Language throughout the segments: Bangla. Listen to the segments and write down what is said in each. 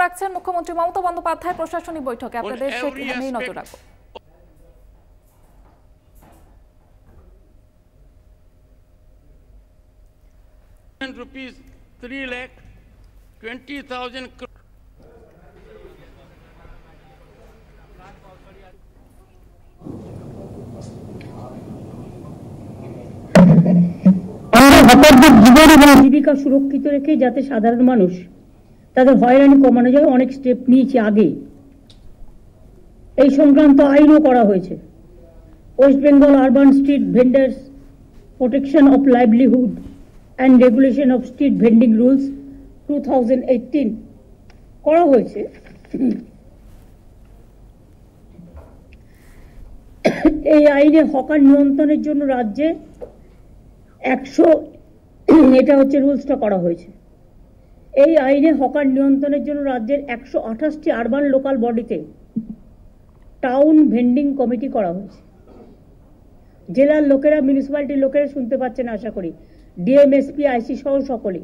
রাখছেন মুখ্যমন্ত্রী মমতা বন্দ্যোপাধ্যায় প্রশাসনিক বৈঠকে, আপনাদের সেখানেই নজর রাখবো। Rupees 3,20,000 crore. জীবন এবং জীবিকা সুরক্ষিত রেখে যাতে সাধারণ মানুষ তাদের হয়রানি কমানো যায় অনেক স্টেপ নিয়েছে আগে। এই সংক্রান্ত আইনও করা হয়েছে। West Bengal urban street vendors protection of livelihood and regulation of street vending rules 2018 করা হয়েছে। এই আইনে হকার নিয়ন্ত্রণের জন্য রাজ্যে 100 এটা হচ্ছে রুলসটা করা হয়েছে। এই আইনে হকার নিয়ন্ত্রণের জন্য রাজ্যের 128টি আরবান লোকাল বডিতে টাউন ভেন্ডিং কমিটি করা হয়েছে। জেলার লোকেরা, মিউনিসিপ্যালিটির লোকেরা শুনতে পাচ্ছেন আশা করি, ডিএম, এসপি, আইসি সহ সকলে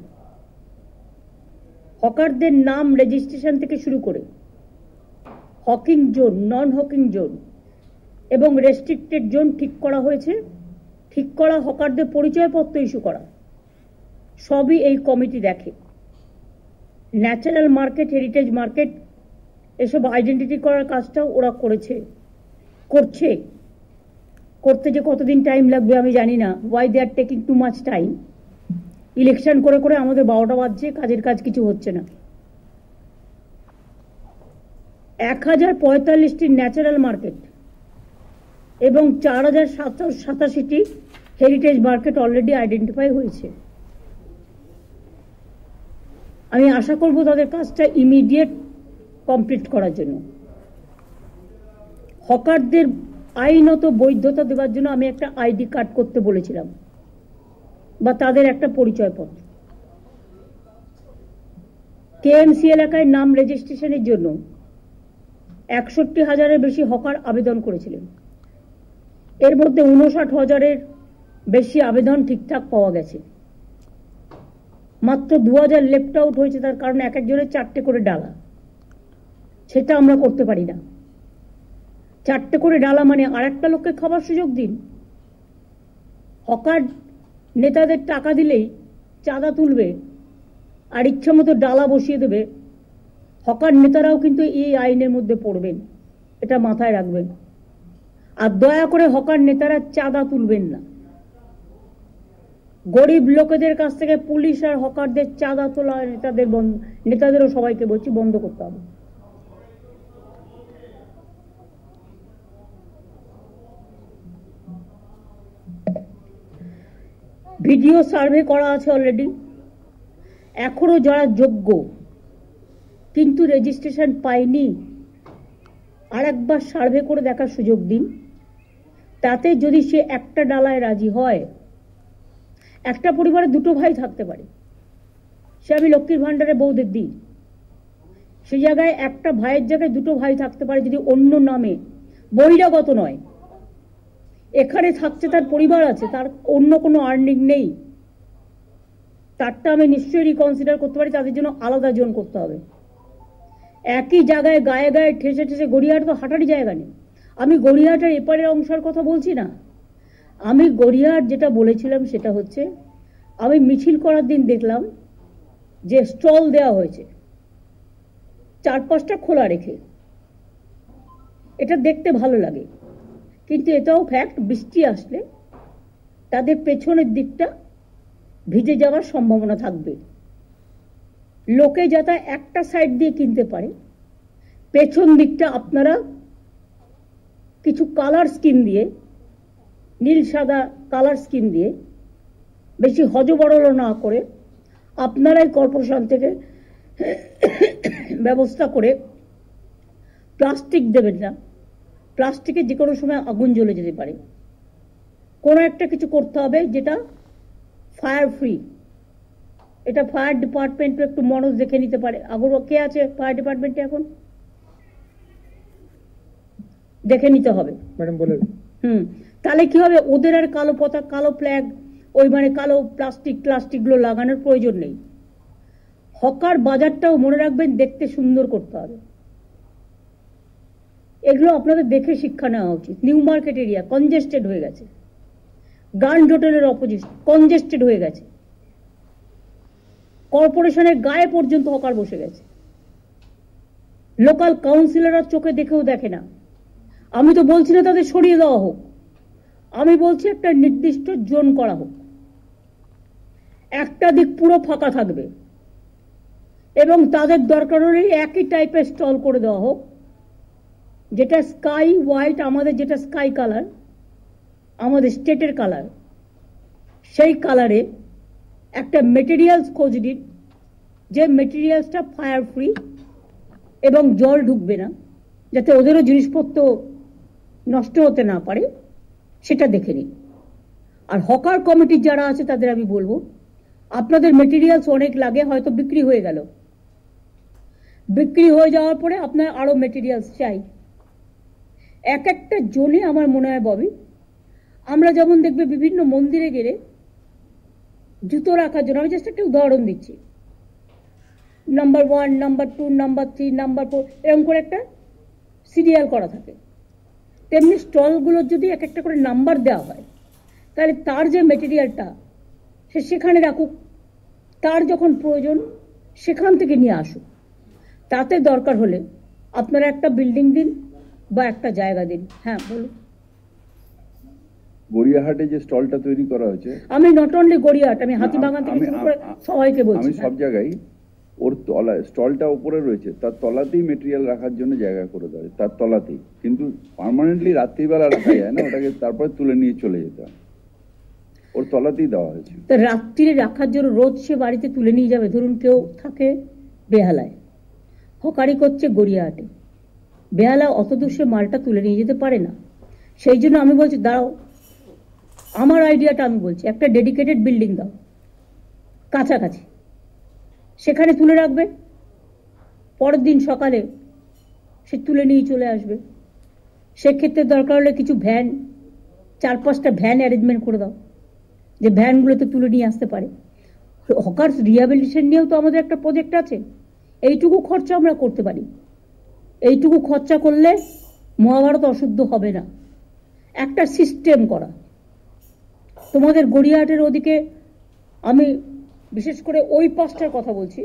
হকারদের নাম রেজিস্ট্রেশন থেকে শুরু করে হকিং জোন, নন হকিং জোন এবং রেস্ট্রিক্টেড জোন ঠিক করা হয়েছে। ঠিক করা হকারদের পরিচয়পত্র ইস্যু করা সবই এই কমিটি দেখে। ন্যাচারাল মার্কেট, হেরিটেজ মার্কেট এসব আইডেন্টিটি করার কাজটাও ওরা করতে যে কতদিন টাইম লাগবে আমি জানি না। Why they are taking too much time. Election করে করে আমাদের 12টা বাজছে, কাজের কাজ কিছু হচ্ছে না। 1045টি ন্যাচারাল মার্কেট এবং 4787টি হেরিটেজ মার্কেট অলরেডি আইডেন্টিফাই হয়েছে। আমি আশা করব তাদের কাজটা ইমিডিয়েট কমপ্লিট করার জন্য। হকারদের আইনত বৈধতা দেওয়ার জন্য আমি একটা আইডি কার্ড করতে বলেছিলাম, বা তাদের একটা পরিচয়পত্র। কেএমসি এলাকায় নাম রেজিস্ট্রেশনের জন্য 61,000-এর বেশি হকার আবেদন করেছিলেন। এর মধ্যে 59,000-এর বেশি আবেদন ঠিকঠাক পাওয়া গেছে। মাত্র 2,000 লেফট আউট হয়েছে, তার কারণ এক একজনের 4টে করে ডালা। সেটা আমরা করতে পারি না। 4টে করে ডালা মানে আর একটা লোককে খাবার সুযোগ দিন। হকার নেতাদের টাকা দিলেই চাঁদা তুলবে আর ইচ্ছা মতো ডালা বসিয়ে দেবে। হকার নেতারাও কিন্তু এই আইনের মধ্যে পড়বেন, এটা মাথায় রাখবেন। আর দয়া করে হকার নেতারা চাঁদা তুলবেন না। গরিব লোকেদের কাছ থেকে পুলিশ আর হকারদের চাঁদা তোলা নেতাদেরও সবাইকে বলছি বন্ধ করতে হবে। ভিডিও সার্ভে করা আছে অলরেডি। এখনো যারা যোগ্য কিন্তু রেজিস্ট্রেশন পায়নি, আর একবার সার্ভে করে দেখার সুযোগ দিন। তাতে যদি সে একটা ডালায় রাজি হয়, একটা পরিবারে 2টো ভাই থাকতে পারে, সে আমি লক্ষ্মীর ভান্ডারে বউদের দিই, সেই জায়গায় একটা ভাইয়ের জায়গায় 2টো ভাই থাকতে পারে যদি অন্য নামে, বহিরাগত নয়, এখানে থাকছে, তার পরিবার আছে, তার অন্য কোনো আর্নিং নেই, তারটা আমি নিশ্চয়ই রিকনসিডার করতে পারি। তাদের জন্য আলাদা জোন করতে হবে। একই জায়গায় গায়ে গায়ে ঠেসে ঠেসে, গড়িয়াহাট তো হাঁটারই জায়গা নেই। আমি গড়িয়াহাটের এপারের অংশের কথা বলছি না। আমি গড়িয়াহাট যেটা বলেছিলাম সেটা হচ্ছে, আমি মিছিল করার দিন দেখলাম যে স্টল দেওয়া হয়েছে 4-5টা খোলা রেখে। এটা দেখতে ভালো লাগে, কিন্তু এটাও ফ্যাক্ট, বৃষ্টি আসলে তাদের পেছনের দিকটা ভিজে যাওয়ার সম্ভাবনা থাকবে। লোকে যাতে একটা সাইড দিয়ে কিনতে পারে, পেছন দিকটা আপনারা কিছু কালার স্কিম দিয়ে, নীল সাদা কালার স্কিম দিয়ে, বেশি হজবরল না করে, আপনারাই কর্পোরেশন থেকে ব্যবস্থা করে প্লাস্টিক দেবেন না। প্লাস্টিকে যে কোনো সময় আগুন জ্বলে যেতে পারে। কোনো একটা কিছু করতে হবে যেটা ফায়ার ফ্রি। এটা ফায়ার ডিপার্টমেন্টও একটু মনোজ দেখে নিতে পারে। আগুন কে আছে ফায়ার ডিপার্টমেন্টে এখন? দেখে নিতে হবে ম্যাডাম বলেন। তাহলে কি হবে, ওদের আর কালো পতাকা, কালো ফ্ল্যাগ, ওই মানে কালো প্লাস্টিকগুলো লাগানোর প্রয়োজন নেই। হকার বাজারটাও মনে রাখবেন দেখতে সুন্দর করতে হবে। এগুলো আপনাদের দেখে শিক্ষা নেওয়া উচিত। নিউ মার্কেট এরিয়া কনজেস্টেড হয়ে গেছে, গ্র্যান্ড হোটেলের অপোজিট কনজেস্টেড হয়ে গেছে, কর্পোরেশনের গায়ে পর্যন্ত হকার বসে গেছে। লোকাল কাউন্সিলররা চোখে দেখেও দেখে না। আমি তো বলছি না তাদের সরিয়ে দেওয়া হোক, আমি বলছি একটা নির্দিষ্ট জোন করা হোক, একটা দিক পুরো ফাঁকা থাকবে এবং তাদের দরকার হলে একই টাইপের স্টল করে দেওয়া হোক, যেটা স্কাই হোয়াইট, আমাদের যেটা স্কাই কালার, আমাদের স্টেটের কালার, সেই কালারে একটা মেটেরিয়ালস খোঁজ দিন, যে মেটেরিয়ালসটা ফায়ার ফ্রি এবং জল ঢুকবে না, যাতে ওদেরও জিনিসপত্র নষ্ট হতে না পারে, সেটা দেখে নিন। আর হকার কমিটির যারা আছে তাদের আমি বলবো, আপনাদের মেটেরিয়ালস অনেক লাগে, হয়তো বিক্রি হয়ে গেল, বিক্রি হয়ে যাওয়ার পরে আপনার আরো মেটেরিয়ালস চাই। এক একটা জোনে আমার মনে হয় ববি, আমরা যেমন দেখবে বিভিন্ন মন্দিরে গেলে জুতো রাখার জন্য, আমি জাস্ট একটা উদাহরণ দিচ্ছি, নাম্বার 1, নাম্বার 2, নাম্বার 3, নাম্বার 4 এরকম করে একটা সিরিয়াল করা থাকে। তেমনি স্টলগুলোর যদি এক একটা করে নাম্বার দেওয়া হয়, তাহলে তার যে মেটেরিয়ালটা সে সেখানে রাখুক, তার যখন প্রয়োজন সেখান থেকে নিয়ে আসুক। তাতে দরকার হলে আপনারা একটা বিল্ডিং দিন বা একটা জায়গা দিন। হ্যাঁ বলুন। গড়িয়াহাটে যে স্টলটা তৈরি করা হয়েছে, আমি নট অনলি গড়িয়াহাট, আমি হাতিবাগান থেকে শুরু করে সবাইকে বলছি, আমি সব জায়গায় ওর তলা স্টলটা উপরে রয়েছে, তার তলাতেই মেটেরিয়াল রাখার জন্য জায়গা করে দেয়, তার তলাতেই। কিন্তু পার্মানেন্টলি রাত্রিবেলা রাখা যায় না, ওটাকে তারপরে তুলে নিয়ে চলে যেতে হয়, ওর তলাতেই দেওয়া হয়েছে। তো রাত্রিরে রাখার জন্য রোজ সে বাড়িতে তুলে নিয়ে যাবে। ধরুন কেউ থাকে বেহালায়, হকারি করছে গড়িয়াহাটে, বেহালা অত দূর সে মালটা তুলে নিয়ে যেতে পারে না। সেই জন্য আমি বলছি দাঁড়াও, আমার আইডিয়াটা আমি বলছি, একটা ডেডিকেটেড বিল্ডিং দাও কাছাকাছি, সেখানে তুলে রাখবে, পরের দিন সকালে সে তুলে নিয়ে চলে আসবে। সেক্ষেত্রে দরকার হলে কিছু ভ্যান, 4-5টা ভ্যান অ্যারেঞ্জমেন্ট করে দাও, যে ভ্যানগুলোতে তুলে নিয়ে আসতে পারে। হকার্স রিহ্যাবিলিটেশন নিয়েও তো আমাদের একটা প্রজেক্ট আছে, এইটুকু খরচা আমরা করতে পারি। এইটুকু খরচা করলে মহাভারত অশুদ্ধ হবে না। একটা সিস্টেম করা, তোমাদের গড়িয়াহাটের ওদিকে, আমি বিশেষ করে ওই পাশটার কথা বলছি,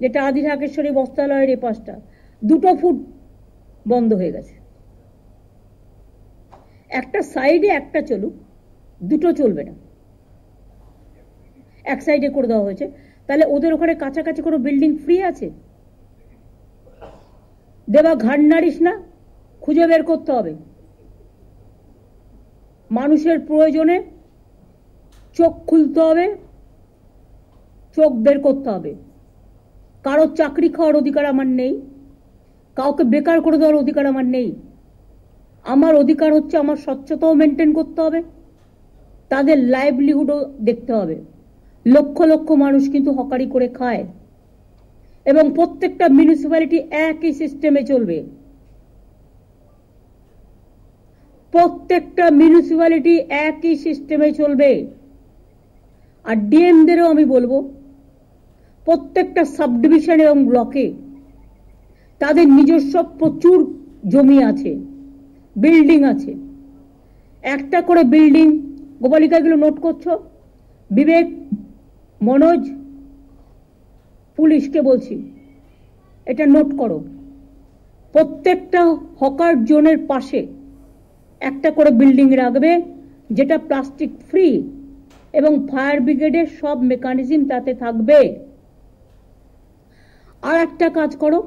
যেটা আদি ঢাকেশ্বরী বস্ত্রালয়ের এই পাশটা, 2টো ফুট বন্ধ হয়ে গেছে। একটা সাইডে একটা চলুক, 2টো চলবে না, এক সাইডে করে দেওয়া হয়েছে। তাহলে ওদের ওখানে কাছাকাছি কোনো বিল্ডিং ফ্রি আছে? দেবা ঘাড় নাড়িস না, খুঁজে বের করতে হবে। মানুষের প্রয়োজনে চোখ খুলতে হবে, চোখ বের করতে হবে। কারো চাকরি খাওয়ার অধিকার আমার নেই, কাউকে বেকার করে দেওয়ার অধিকার আমার নেই। আমার অধিকার হচ্ছে আমার স্বচ্ছতাও মেনটেন করতে হবে, তাদের লাইভলিহুডও দেখতে হবে। লক্ষ লক্ষ মানুষ কিন্তু হকারি করে খায় এবং প্রত্যেকটা মিউনিসিপ্যালিটি একই সিস্টেমে চলবে। প্রত্যেকটা মিউনিসিপ্যালিটি একই সিস্টেমে চলবে। আর ডিএমদেরও আমি বলবো, প্রত্যেকটা সাব ডিভিশন এবং ব্লকে তাদের নিজস্ব প্রচুর জমি আছে, বিল্ডিং আছে। একটা করে বিল্ডিং, গোপালিকাগুলো নোট করছো, বিবেক, মনোজ, পুলিশকে বলছি এটা নোট করো, প্রত্যেকটা হকার জোনের পাশে একটা করে বিল্ডিং রাখবে, যেটা প্লাস্টিক ফ্রি এবং ফায়ার ব্রিগেডের সব মেকানিজম তাতে থাকবে। আর একটা কাজ করো,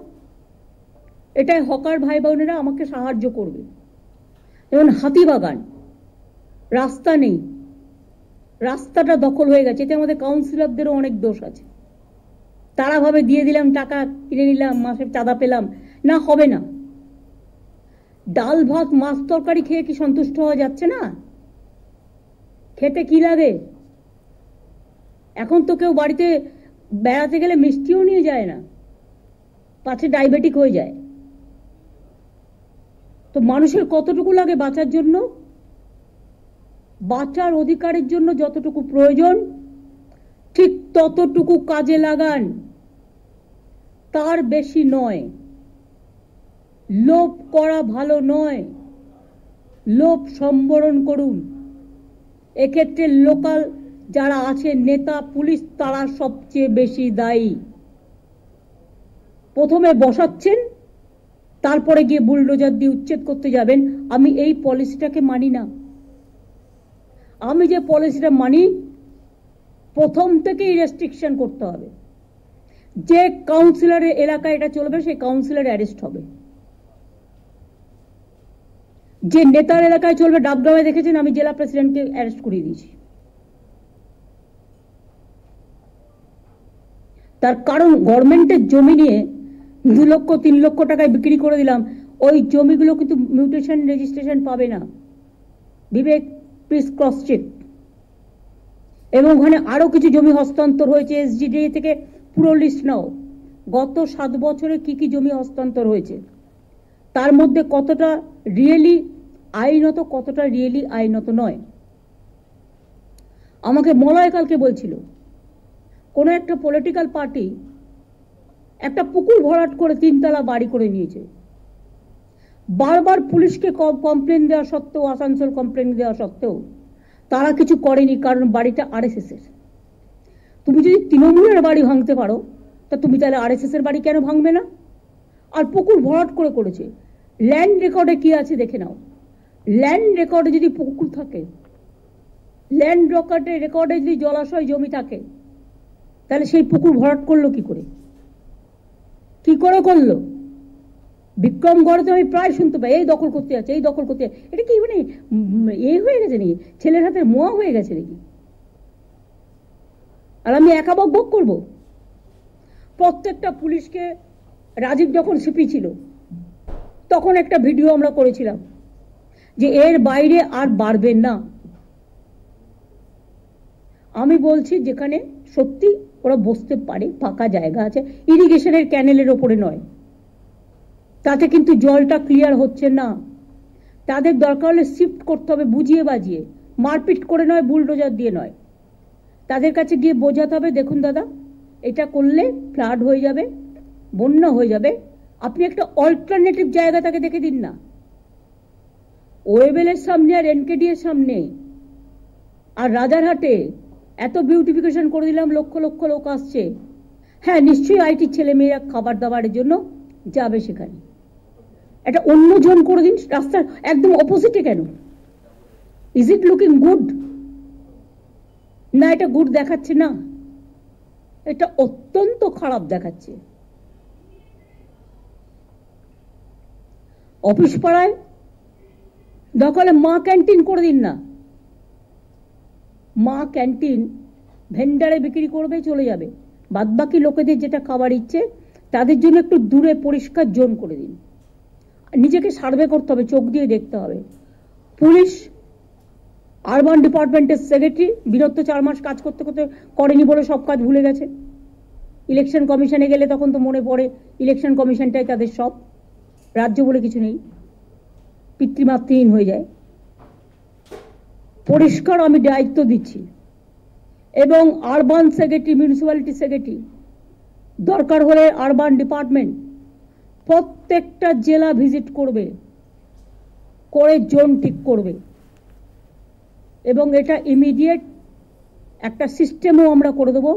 এটাই হকার ভাই বোনেরা আমাকে সাহায্য করবে। যেমন হাতিবাগান, রাস্তা নেই, রাস্তাটা দখল হয়ে গেছে, এতে আমাদের কাউন্সিলরদেরও অনেক দোষ আছে। তারা ভাবে দিয়ে দিলাম, টাকা কিনে নিলাম, মাসের চাঁদা পেলাম, না, হবে না। ডাল ভাত মাছ তরকারি খেয়ে কি সন্তুষ্ট হওয়া যাচ্ছে না? খেতে কি লাগে? এখন তো কেউ বাড়িতে বেড়াতে গেলে মিষ্টিও নিয়ে যায় না, পাছে ডায়াবেটিক হয়ে যায়। তো মানুষের কতটুকু লাগে বাঁচার জন্য? বাঁচার অধিকারের জন্য যতটুকু প্রয়োজন ঠিক ততটুকু কাজে লাগান। তার বেশি নয়। লোভ করা ভালো নয়, লোভ সম্বরণ করুন। এক্ষেত্রে লোকাল যারা আছে নেতা পুলিশ তারা সবচেয়ে বেশি দায়ী। প্রথমে বসাচ্ছেন, তারপরে গিয়ে বুলডোজার দিয়ে উচ্ছেদ করতে যাবেন। আমি এই পলিসিটাকে মানি না। আমি যে পলিসিটা মানি, প্রথম থেকেই রেস্ট্রিকশন করতে হবে। যে কাউন্সিলরের এলাকায় এটা চলবে সেই কাউন্সিলর অ্যারেস্ট হবে। যে নেতার এলাকায় চলবে, ডাবগ্রামে দেখেছেন আমি জেলা প্রেসিডেন্টকে অ্যারেস্ট করিয়ে দিয়েছি। তার কারণ গভর্নমেন্টের জমি নিয়ে 2 লক্ষ 3 লক্ষ টাকায় বিক্রি করে দিলাম, ওই জমিগুলো কিন্তু মিউটেশন রেজিস্ট্রেশন পাবে না। বিবেক, প্লিজ ক্রস চেক। এবং ওখানে আরো কিছু জমি হস্তান্তর হয়েছে, এসজিডি থেকে পুরো লিস্ট নাও। গত 7 বছরে কি কি জমি হস্তান্তর হয়েছে, তার মধ্যে কতটা রিয়েলি আইনত, কতটা রিয়েলি আইনত নয়। আমাকে মলয় কালকে বলছিল কোন একটা পলিটিক্যাল পার্টি একটা পুকুর ভরাট করে 3 তলা বাড়ি করে নিয়েছে। বারবার পুলিশকে কমপ্লেন দেওয়া সত্ত্বেও, আসানসোল কমপ্লেন দেওয়া সত্ত্বেও তারা কিছু করেনি, কারণ বাড়িটা আরএসএস এর। তুমি যদি তৃণমূলের বাড়ি ভাঙতে পারো, তা তুমি তাহলে আরএসএস এর বাড়ি কেন ভাঙবে না? আর পুকুর ভরাট করে করেছে। ল্যান্ড রেকর্ডে কি আছে দেখে নাও। ল্যান্ড রেকর্ডে যদি পুকুর থাকে, ল্যান্ড রেকর্ডে যদি জলাশয় জমি থাকে, তাহলে সেই পুকুর ভরাট করলো কি করে? কি করে করলো? বিক্রমগড়ে তো আমি প্রায় শুনতে পাই এই দখল করতে যাচ্ছে, এই দখল করতে। এটা কি মানে এই হয়ে গেছে নাকি? ছেলের হাতের মোয়া হয়ে গেছে নাকি? আর আমি একা বক করবো? প্রত্যেকটা পুলিশকে, রাজীব যখন সিপি ছিল তখন একটা ভিডিও আমরা করেছিলাম যে এর বাইরে আর বাড়বেন না। আমি বলছি যেখানে সত্যি ওরা বসতে পারে, ফাঁকা জায়গা আছে, ইরিগেশনের ক্যানেলের ওপরে নয়, তাতে কিন্তু জলটা ক্লিয়ার হচ্ছে না। তাদের দরকার হলে শিফট করতে হবে, বুঝিয়ে বাজিয়ে, মারপিট করে নয়, বুলডোজার দিয়ে নয়। তাদের কাছে গিয়ে বোঝাতে হবে, দেখুন দাদা, এটা করলে ফ্লাড হয়ে যাবে, বন্যা হয়ে যাবে, আপনি একটা অল্টারনেটিভ জায়গা তাকে দেখে দিন না। ওয়েবেলের সামনে আর এনকেডি এর সামনে আর রাজারহাটে এত বিউটিফিকেশন করে দিলাম, লক্ষ লক্ষ লোক আসছে। হ্যাঁ, নিশ্চয়ই আইটির ছেলে মেয়েরা খাবার দাবারের জন্য যাবে সেখানে। এটা অন্য জন করে দিন, রাস্তার একদম অপোজিটে কেন? Is it looking good? না, এটা গুড দেখাচ্ছে না, এটা অত্যন্ত খারাপ দেখাচ্ছে। অফিস পাড়ায় দখলে মা ক্যান্টিন করে দিন না। মা ক্যান্টিন ভেন্ডারে বিক্রি করবে, চলে যাবে। বাদবাকি লোকেদের যেটা খাবার ইচ্ছে তাদের জন্য একটু দূরে পরিষ্কার জোন করে দিন। নিজেকে সার্ভে করতে হবে, চোখ দিয়ে দেখতে হবে। পুলিশ, আরবান ডিপার্টমেন্টের সেক্রেটারি বিরত 4 মাস কাজ করতে করতে করেনি বলে সব কাজ ভুলে গেছে। ইলেকশন কমিশনে গেলে তখন তো মনে পড়ে ইলেকশন কমিশনটাই তাদের সব, রাজ্য বলে কিছু নেই, পিতৃমাতৃহীন হয়ে যায়। পরিষ্কার আমি দায়িত্ব দিচ্ছি। এবং আরবান সেক্রেটারি, মিউনিসিপ্যালিটি সেক্রেটারি, দরকার হলে আরবান ডিপার্টমেন্ট প্রত্যেকটা জেলা ভিজিট করবে, করে জোন ঠিক করবে। এবং এটা ইমিডিয়েট একটা সিস্টেমও আমরা করে দেবো,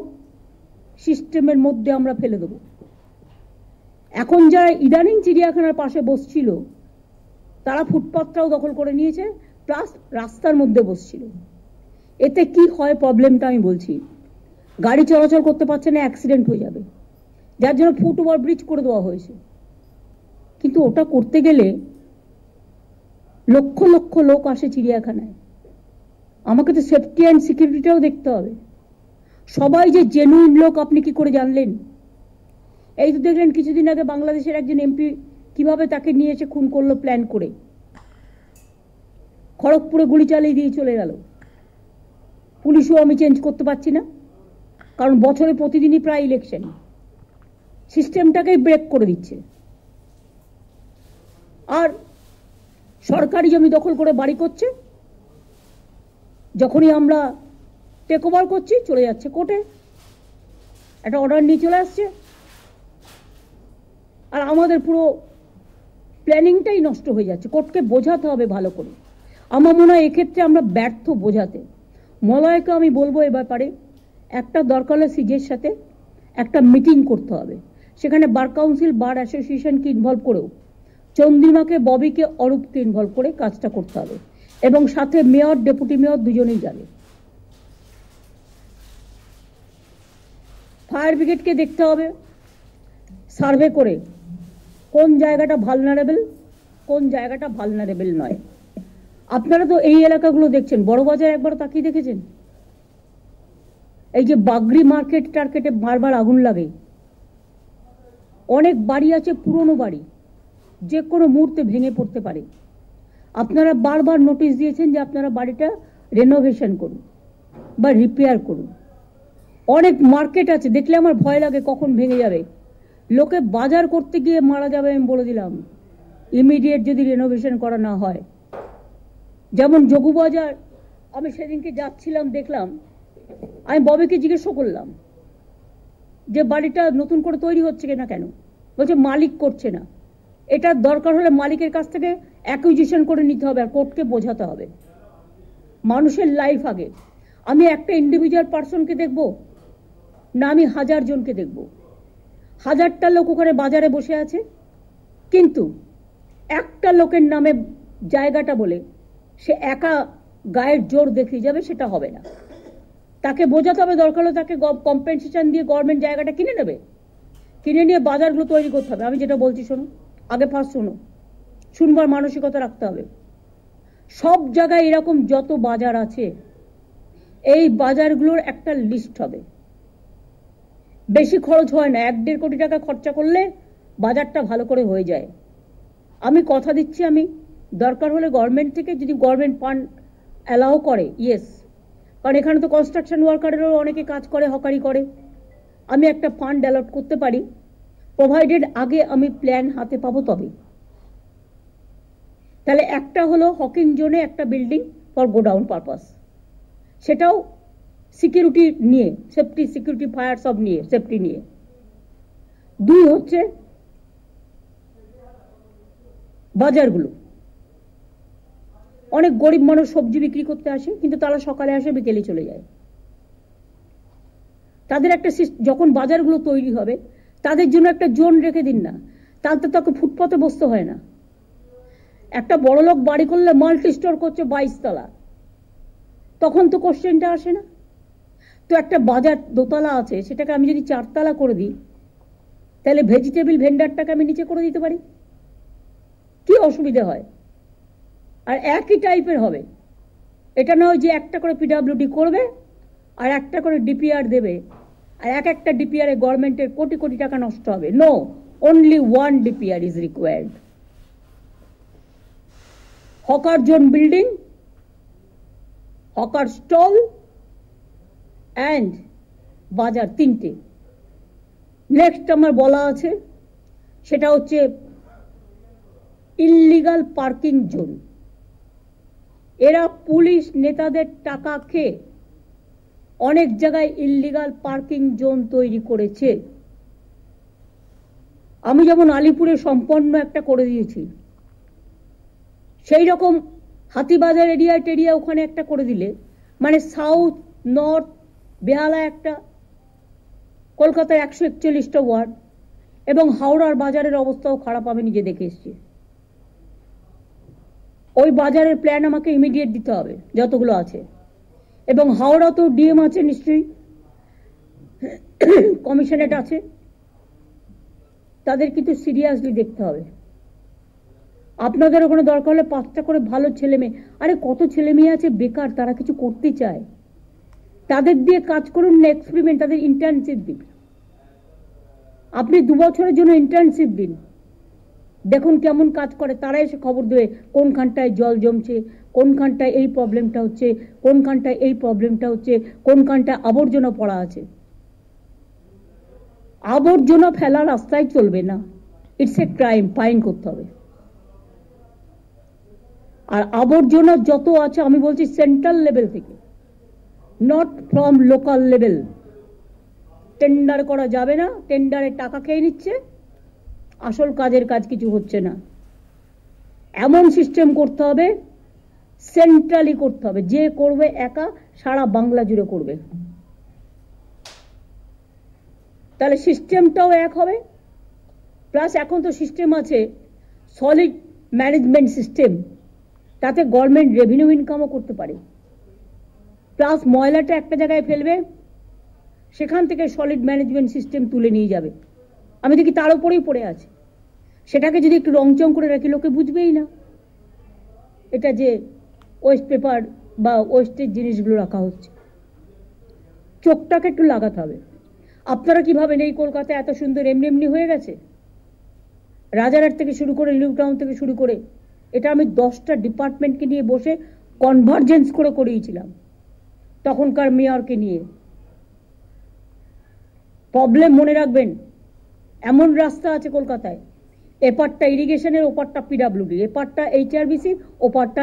সিস্টেমের মধ্যে আমরা ফেলে দেবো। এখন যারা ইদানিং চিড়িয়াখানার পাশে বসছিল তারা ফুটপাথটাও দখল করে নিয়েছে, প্লাস রাস্তার মধ্যে বসছিল। এতে কি হয় প্রবলেমটা আমি বলছি। গাড়ি চলাচল করতে পারছে না, অ্যাক্সিডেন্ট হয়ে যাবে, যার জন্য ফুট ওভার ব্রিজ করে দেওয়া হয়েছে। কিন্তু ওটা করতে গেলে লক্ষ লক্ষ লোক আসে চিড়িয়াখানায়, আমাকে তো সেফটি অ্যান্ড সিকিউরিটিটাও দেখতে হবে। সবাই যে জেনুইন লোক আপনি কি করে জানলেন? এই তো দেখলেন কিছুদিন আগে বাংলাদেশের একজন এমপি কিভাবে তাকে নিয়ে এসে খুন করলো প্ল্যান করে, খড়গপুরে গুলি চালিয়ে দিয়ে চলে গেল। পুলিশও আমি চেঞ্জ করতে পারছি না, কারণ বছরে প্রতিদিনই প্রায় ইলেকশন, সিস্টেমটাকেই ব্রেক করে দিচ্ছে। আর সরকারি জমি দখল করে বাড়ি করছে, যখনই আমরা টেক ওভার করছি চলে যাচ্ছে কোর্টে, একটা অর্ডার নিয়ে চলে আসছে, আর আমাদের পুরো প্ল্যানিংটাই নষ্ট হয়ে যাচ্ছে। কোর্টকে বোঝাতে হবে ভালো করে। আমার মনে হয় এক্ষেত্রে আমরা ব্যর্থ বোঝাতে। মলয়কে আমি বলবো এ ব্যাপারে একটা দরকার হলে সিজের সাথে একটা মিটিং করতে হবে, সেখানে বার কাউন্সিল, বার অ্যাসোসিয়েশনকে ইনভলভ করেও চন্দ্রিমাকে, ববিকে, অরূপকে ইনভলভ করে কাজটা করতে হবে, এবং সাথে মেয়র, ডেপুটি মেয়র দুজনেই যাবে। ফায়ার ব্রিগেডকে দেখতে হবে সার্ভে করে কোন জায়গাটা ভালনারেবল, কোন জায়গাটা ভালনারেবল নয়। আপনারা তো এই এলাকাগুলো দেখছেন, বড়বাজার একবার তাকিয়ে দেখেছেন? এই যে বাগরি মার্কেট টার্কেটে বারবার আগুন লাগে, অনেক বাড়ি আছে পুরনো বাড়ি, যে কোনো মুহূর্তে ভেঙে পড়তে পারে। আপনারা বারবার নোটিশ দিয়েছেন যে আপনারা বাড়িটা রেনোভেশন করুন বা রিপেয়ার করুন। অনেক মার্কেট আছে দেখলে আমার ভয় লাগে কখন ভেঙে যাবে, লোকে বাজার করতে গিয়ে মারা যাবে, আমি বলে দিলাম, ইমিডিয়েট যদি রেনোভেশন করা না হয়। যেমন যোগুবাজার, আমি সেদিনকে যাচ্ছিলাম, দেখলাম, আমি ববিকে জিজ্ঞেস করলাম যে বাড়িটা নতুন করে তৈরি হচ্ছে কিনা, কেন? বলছে মালিক করছে না। এটা দরকার হলে মালিকের কাছ থেকে অ্যাকুইজিশন করে নিতে হবে, আর কোর্টকে বোঝাতে হবে। মানুষের লাইফ আগে। আমি একটা ইন্ডিভিজুয়াল পার্সনকে দেখব না আমি 1000 জনকে দেখব? 1000টা লোক ওখানে বাজারে বসে আছে, কিন্তু একটা লোকের নামে জায়গাটা বলে সে একা গায়ের জোর দেখিয়ে যাবে, সেটা হবে না। তাকে বোঝাতে হবে, দরকার হলে তাকে কম্পেনসেশন দিয়ে গভর্নমেন্ট জায়গাটা কিনে নেবে, কিনে নিয়ে বাজারগুলো তৈরি করতে হবে। আমি যেটা বলছি শোনো, আগে ফার্স্ট শোনো, শুনবার মানসিকতা রাখতে হবে। সব জায়গায় এরকম যত বাজার আছে, এই বাজারগুলোর একটা লিস্ট হবে। বেশি খরচ হয় না, 1-1.5 কোটি টাকা খরচা করলে বাজারটা ভালো করে হয়ে যায়। আমি কথা দিচ্ছি, আমি দরকার হলে গভর্নমেন্ট থেকে যদি গভর্নমেন্ট ফান্ড অ্যালাউ করে, ইয়েস, কারণ এখানে তো কনস্ট্রাকশন ওয়ার্কারেরও অনেকে কাজ করে, হকারি করে, আমি একটা ফান্ড অ্যালট করতে পারি, প্রোভাইডেড আগে আমি প্ল্যান হাতে পাবো তবে। তাহলে একটা হলো হকিং জোনে একটা বিল্ডিং ফর গোডাউন পারপাস, সেটাও সিকিউরিটি নিয়ে, সেফটি, সিকিউরিটি, ফায়ার সব নিয়ে, সেফটি নিয়ে। 2 হচ্ছে বাজারগুলো। অনেক গরিব মানুষ সবজি বিক্রি করতে আসে, কিন্তু তারা সকালে আসে, বিকেলে চলে যায়। তাদের একটা, যখন বাজারগুলো তৈরি হবে তাদের জন্য একটা জোন রেখে দিন না, তাতে তাকে ফুটপাতে বসতে হয় না। একটা বড় লোক বাড়ি করলে মাল্টি স্টোর করছে 22 তলা, তখন তো কোশ্চেনটা আসে না। তো একটা বাজার 2 তলা আছে, সেটাকে আমি যদি 4 তলা করে দিই, তাহলে ভেজিটেবল ভেন্ডারটাকে আমি নিচে করে দিতে পারি, কি অসুবিধা হয়? আর একই টাইপের হবে, এটা নয় যে একটা করে পিডব্লিউডি করবে আর একটা করে ডিপিআর দেবে, আর একটা ডিপিআর এ গভর্নমেন্টের কোটি কোটি টাকা নষ্ট হবে। No, only 1 DPR is required. Hawker zone building, hawker stall and bazaar, 3টে। নেক্সট আমার বলা আছে সেটা হচ্ছে ইললিগাল পার্কিং জোন। এরা পুলিশ নেতাদের টাকা খেয়ে অনেক জায়গায় ইললিগাল পার্কিং জোন তৈরি করেছে। আমি যেমন আলিপুরে সম্পন্ন একটা করে দিয়েছি, সেই রকম হাতিবাজার এরিয়া টেরিয়া ওখানে একটা করে দিলে, মানে সাউথ, নর্থ, বেহালা একটা, কলকাতায় 141টা ওয়ার্ড, এবং হাওড়ার বাজারের অবস্থাও খারাপ, আমি নিজে দেখে এসেছি। ওই বাজারের প্ল্যান আমাকে ইমিডিয়েট দিতে হবে যতগুলো আছে, এবং হাওড়া তো ডিএম আছে নিশ্চয়ই, কমিশনারেট আছে, তাদের কিন্তু সিরিয়াসলি দেখতে হবে। আপনাদের ওখানে দরকার হলে 5টা করে ভালো ছেলে মেয়ে, আরে কত ছেলে মেয়ে আছে বেকার, তারা কিছু করতে চায়, তাদের দিয়ে কাজ করুন না, এক্সপেরিমেন্ট, তাদের ইন্টার্নশিপ দিন। আপনি 2 বছরের জন্য ইন্টার্নশিপ দিন, দেখুন কেমন কাজ করে, তারা এসে খবর দেবে কোনখানটায় জল জমছে, কোনখানটায় এই প্রবলেমটা হচ্ছে, কোনখানটায় এই প্রবলেমটা হচ্ছে, কোনখানটায় আবর্জনা পড়া আছে। আবর্জনা ফেলা রাস্তায় চলবে না, ইটস এ ক্রাইম, ফাইন করতে হবে। আর আবর্জনা যত আছে, আমি বলছি সেন্ট্রাল লেভেল থেকে, not from local level. Tender করা যাবে না, টেন্ডারে টাকা খেয়ে নিচ্ছে, আসল কাজের কাজ কিছু হচ্ছে না। এমন সিস্টেম করতে হবে, সেন্ট্রালি করতে হবে, যে করবে একা সারা বাংলা জুড়ে করবে, তাহলে সিস্টেমটাও এক হবে। প্লাস এখন তো সিস্টেম আছে সলিড ম্যানেজমেন্ট সিস্টেম, তাতে গভর্নমেন্ট রেভিনিউ ইনকামও করতে পারে। প্লাস ময়লাটা একটা জায়গায় ফেলবে, সেখান থেকে সলিড ম্যানেজমেন্ট সিস্টেম তুলে নিয়ে যাবে। আমি দেখি তার উপরেই পড়ে আছে, সেটাকে যদি একটু রংচং করে রাখি লোকে বুঝবেই না এটা যে ওয়েস্ট পেপার বা ওয়েস্টের জিনিসগুলো রাখা হচ্ছে। চোখটাকে একটু লাগাতে হবে। আপনারা কি ভাবেন এই কলকাতা এত সুন্দর এমনি এমনি হয়ে গেছে? রাজারহাট থেকে শুরু করে নিউ টাউন থেকে শুরু করে এটা আমি 10টা ডিপার্টমেন্টকে নিয়ে বসে কনভার্জেন্স করে করিয়েছিলাম তখনকার মেয়রকে নিয়ে। প্রবলেম মনে রাখবেন, এমন রাস্তা আছে কলকাতায়, এপারটা ইরিগেশনের, ওপারটা পিডাব্লিউডি, এপারটা এইচআরবিসি, ওপারটা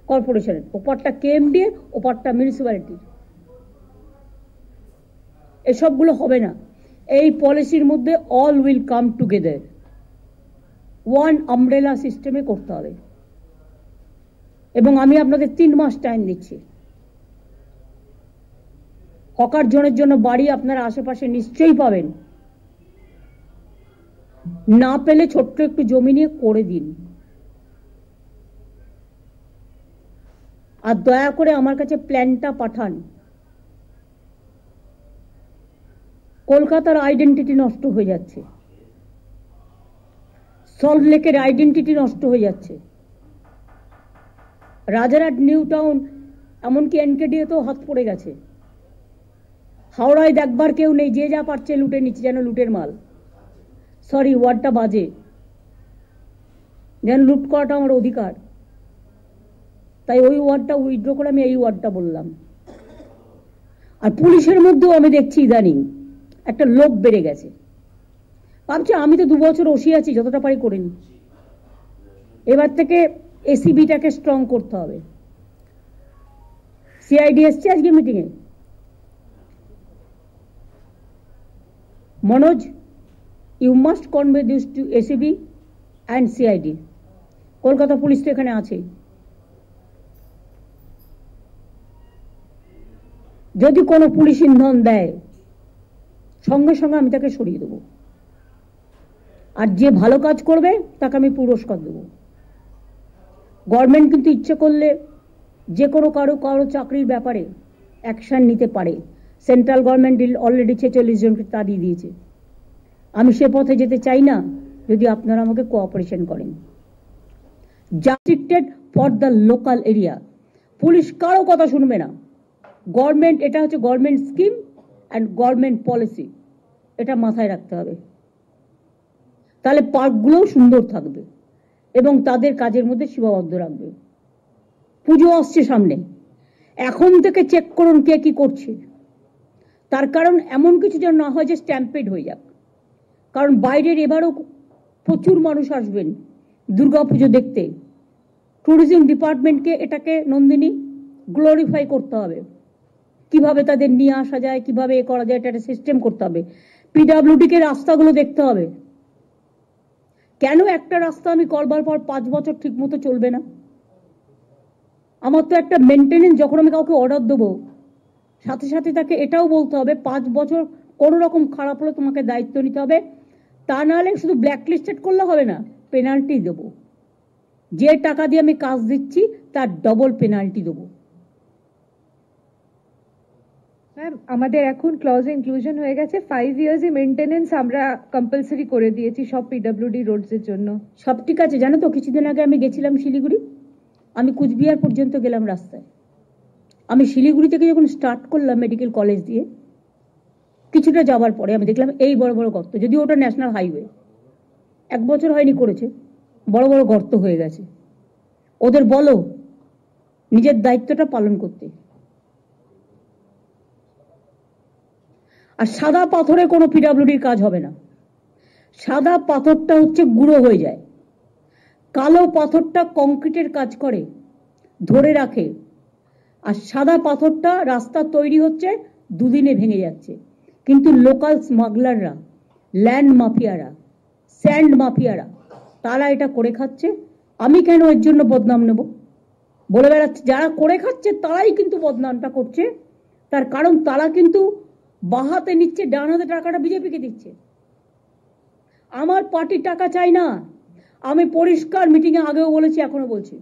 কর্পোরেশনের, ওপারটা কেএমডি, ওপারটা মিউনিসিপ্যালিটি। এসবগুলো হবে না। এই পলিসির মধ্যে all will come together, one umbrella সিস্টেমে করতে হবে। এবং আমি আপনাদের 3 মাস টাইম দিচ্ছি। হকার জনের জন্য বাড়ি আপনারা আশেপাশে নিশ্চয়ই পাবেন, না পেলে ছোট্ট একটু জমি নিয়ে করে দিন। আর দয়া করে আমার কাছে প্ল্যানটা পাঠান। কলকাতার আইডেন্টিটি নষ্ট হয়ে যাচ্ছে, সল্ট লেকের আইডেন্টিটি নষ্ট হয়ে যাচ্ছে, রাজারহাট নিউ টাউন এমনকি এনকেডিতেও হাত পড়ে গেছে। হাওড়ায় দেখবার কেউ নেই, যে যা পারছে লুটে নিচ্ছে, যেন লুটের মাল। সরি, ওয়ার্ডটা বাজে, যেন লুট করাটা আমার অধিকার, তাই ওই ওয়ার্ডটা উইথড্র করে আমি এই ওয়ার্ডটা বললাম। আর পুলিশের মধ্যেও আমি দেখছি ইদানিং একটা লোভ বেড়ে গেছে। ভাবছি আমি তো 2 বছর ওসি আছি, যতটা পারি করে নি। এবার থেকে এসিবিটাকে স্ট্রং করতে হবে। সিআইডি এসছে আজকে মিটিংয়ে। Manoj, you must convey this to ACB and CID. Kolkata police তো এখানে আছে। যদি কোনো পুলিশ ইন্ধন দেয়, সঙ্গে সঙ্গে আমি তাকে সরিয়ে দেবো। আর যে ভালো কাজ করবে তাকে আমি পুরস্কার দেবো। গভর্নমেন্ট কিন্তু ইচ্ছে করলে যে কোনো কারো চাকরির ব্যাপারে অ্যাকশন নিতে পারে। সেন্ট্রাল গভর্নমেন্ট অলরেডি 46 জনকে তাড়িয়ে দিয়েছে। আমি সে পথে যেতে চাই না, যদি আপনারা আমাকে কোঅপারেশন করেন। জাস্টিকেটেড for the local area. Police কারো কথা শুনবে না। গভর্নমেন্ট, এটা হচ্ছে government scheme and government policy, এটা মাথায় রাখতে হবে। তাহলে পার্কগুলোও সুন্দর থাকবে এবং তাদের কাজের মধ্যে সীমাবদ্ধ রাখবে। পুজো আসছে সামনে, এখন থেকে চেক করুন কে কি করছে। তার কারণ এমন কিছু যেন না হয় যে স্ট্যাম্পেড হয়ে যাক। কারণ বাইরের এবারও প্রচুর মানুষ আসবেন দুর্গাপুজো দেখতে। ট্যুরিজম ডিপার্টমেন্টকে এটাকে নন্দিনী গ্লোরিফাই করতে হবে। কিভাবে তাদের নিয়ে আসা যায়, কিভাবে এ করা যায়, এটা একটা সিস্টেম করতে হবে। পিডাব্লিউডিকে রাস্তাগুলো দেখতে হবে। কেন একটা রাস্তা আমি করবার পর 5 বছর ঠিক মতো চলবে না? আমার তো একটা মেনটেনেন্স, যখন আমি কাউকে অর্ডার দেবো সাথে সাথে তাকে এটাও বলতে হবে 5 বছর কোনো রকম খারাপ হলে তোমাকে দায়িত্ব নিতে হবে। তা নাহলে শুধু ব্ল্যাকলিস্টেড করলে হবে না, পেনাল্টি দেবো। যে টাকা দিয়ে আমি কাজ দিচ্ছি তার ডবল পেনাল্টি দেবো। ম্যাম, আমাদের এখন ক্লজ ইনক্লুশন হয়ে গেছে, 5 ইয়ার্স মেইনটেনেন্স আমরা কম্পালসারি করে দিয়েছি সব পিডব্লিউডি রোডস এর জন্য। সব ঠিক আছে। জানো তো, কিছুদিন আগে আমি গেছিলাম শিলিগুড়ি, আমি কুচবিহার পর্যন্ত গেলাম রাস্তায়। আমি শিলিগুড়ি থেকে যখন স্টার্ট করলাম মেডিকেল কলেজ দিয়ে, কিছুটা যাওয়ার পরে আমি দেখলাম এই বড় বড় গর্ত, যদিও ওটা ন্যাশনাল হাইওয়ে, 1 বছর হয়নি করেছে, বড় বড় গর্ত হয়ে গেছে। ওদের বলো নিজের দায়িত্বটা পালন করতে। আর সাদা পাথরে কোনো পিডব্লিউডির কাজ হবে না। সাদা পাথরটা হচ্ছে গুঁড়ো হয়ে যায়, কালো পাথরটা কংক্রিটের কাজ করে, ধরে রাখে। আর সাদা পাথরটা রাস্তা তৈরি হচ্ছে 2 দিনে ভেঙে যাচ্ছে। কিন্তু লোকাল স্মাগলাররা, ল্যান্ড মাফিয়ারা স্যান্ড মাফিয়ারা, তারা এটা করে খাচ্ছে। আমি কেন এর জন্য বদনাম নেব? বলে বেড়াচ্ছে যারা করে খাচ্ছে তারাই কিন্তু বদনামটা করছে। তার কারণ তারা কিন্তু বাঁ হাতে নিচ্ছে, ডান হাতে টাকাটা বিজেপিকে দিচ্ছে। আমার পার্টির টাকা চাই না। আমি পরিষ্কার মিটিংয়ে আগেও বলেছি, এখনো বলছি,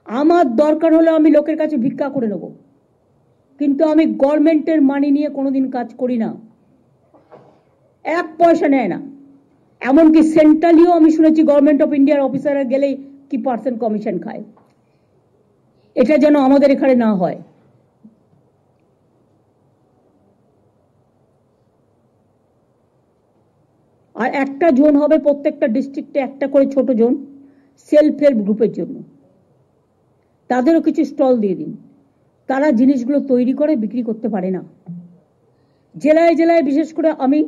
আমার দরকার হলে আমি লোকের কাছে ভিক্ষা করে নেব, কিন্তু আমি গভর্নমেন্টের মানি নিয়ে কোনোদিন কাজ করি না। 1 পয়সা নেয় না। এমনকি সেন্ট্রালিও আমি শুনেছি গভর্নমেন্ট অফ ইন্ডিয়ার অফিসাররা গেলেই কি % কমিশন খায়। এটা যেন আমাদের এখানে না হয়। আর একটা জোন হবে প্রত্যেকটা ডিস্ট্রিক্টে, একটা করে ছোট জোন সেলফ হেল্প গ্রুপের জন্য। তাদেরও কিছু স্টল দিয়ে দিন। তারা জিনিসগুলো তৈরি করে বিক্রি করতে পারে না। জেলায় জেলায় বিশেষ করে আমি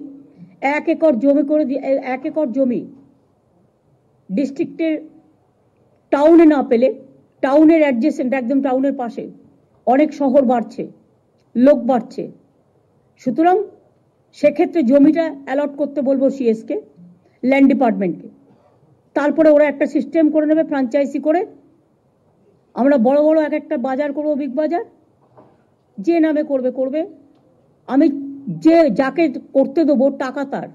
1 একর জমি করে 1 একর জমি ডিস্ট্রিক্টের টাউনে না পেলে, টাউনের অ্যাডজেসেন্ট, একদম টাউনের পাশে অনেক শহর বাড়ছে, লোক বাড়ছে, সুতরাং সেক্ষেত্রে জমিটা অ্যালট করতে বলবো সিএসকে, ল্যান্ড ডিপার্টমেন্টকে। তারপরে ওরা একটা সিস্টেম করে নেবে ফ্র্যাঞ্চাইজি করে। আমরা বড় বড় এক একটা বাজার করবো, বিগ বাজার, যে নামে করবে করবে। আমি যাকে করতে দেবো টাকা তার,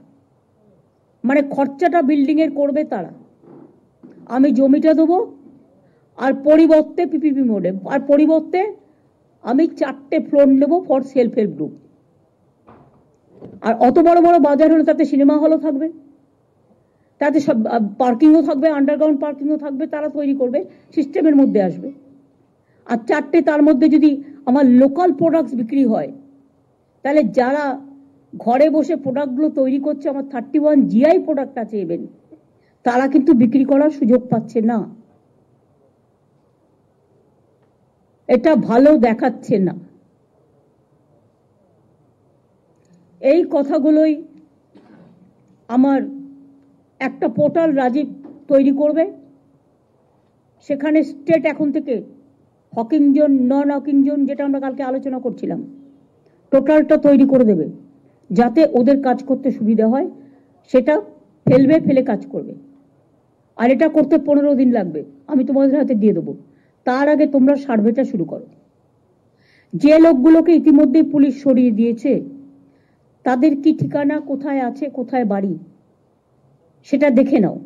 মানে খরচাটা বিল্ডিং এর করবে তারা। আমি জমিটা দেবো, আর পরিবর্তে পিপিপি মোডে, আর পরিবর্তে আমি 4টে ফ্লোর নেবো ফর সেলফ হেল্প গ্রুপ। আর অত বড় বড় বাজার হলে তাতে সিনেমা হলও থাকবে, তাতে সব পার্কিংও থাকবে, আন্ডারগ্রাউন্ড পার্কিংও থাকবে। তারা তৈরি করবে, সিস্টেমের মধ্যে আসবে। আর 4টে তার মধ্যে যদি আমার লোকাল প্রোডাক্টস বিক্রি হয়, তাহলে যারা ঘরে বসে প্রোডাক্টগুলো তৈরি করছে, আমার 31 GI প্রোডাক্ট আছে ইভেন, তারা কিন্তু বিক্রি করার সুযোগ পাচ্ছে না। এটা ভালো দেখাচ্ছে না। এই কথাগুলোই আমার একটা পোর্টাল রাজীব তৈরি করবে। সেখানে স্টেট এখন থেকে হকিং জোন, নন হকিং জোন, যেটা আমরা কালকে আলোচনা করছিলাম, টোটালটা তৈরি করে দেবে, যাতে ওদের কাজ করতে সুবিধা হয়। সেটা ফেলে কাজ করবে। আর এটা করতে 15 দিন লাগবে, আমি তোমাদের হাতে দিয়ে দেবো। তার আগে তোমরা সার্ভেটা শুরু করো। যে লোকগুলোকে ইতিমধ্যেই পুলিশ সরিয়ে দিয়েছে, তাদের কি ঠিকানা, কোথায় আছে, কোথায় বাড়ি, সেটা দেখে নাও।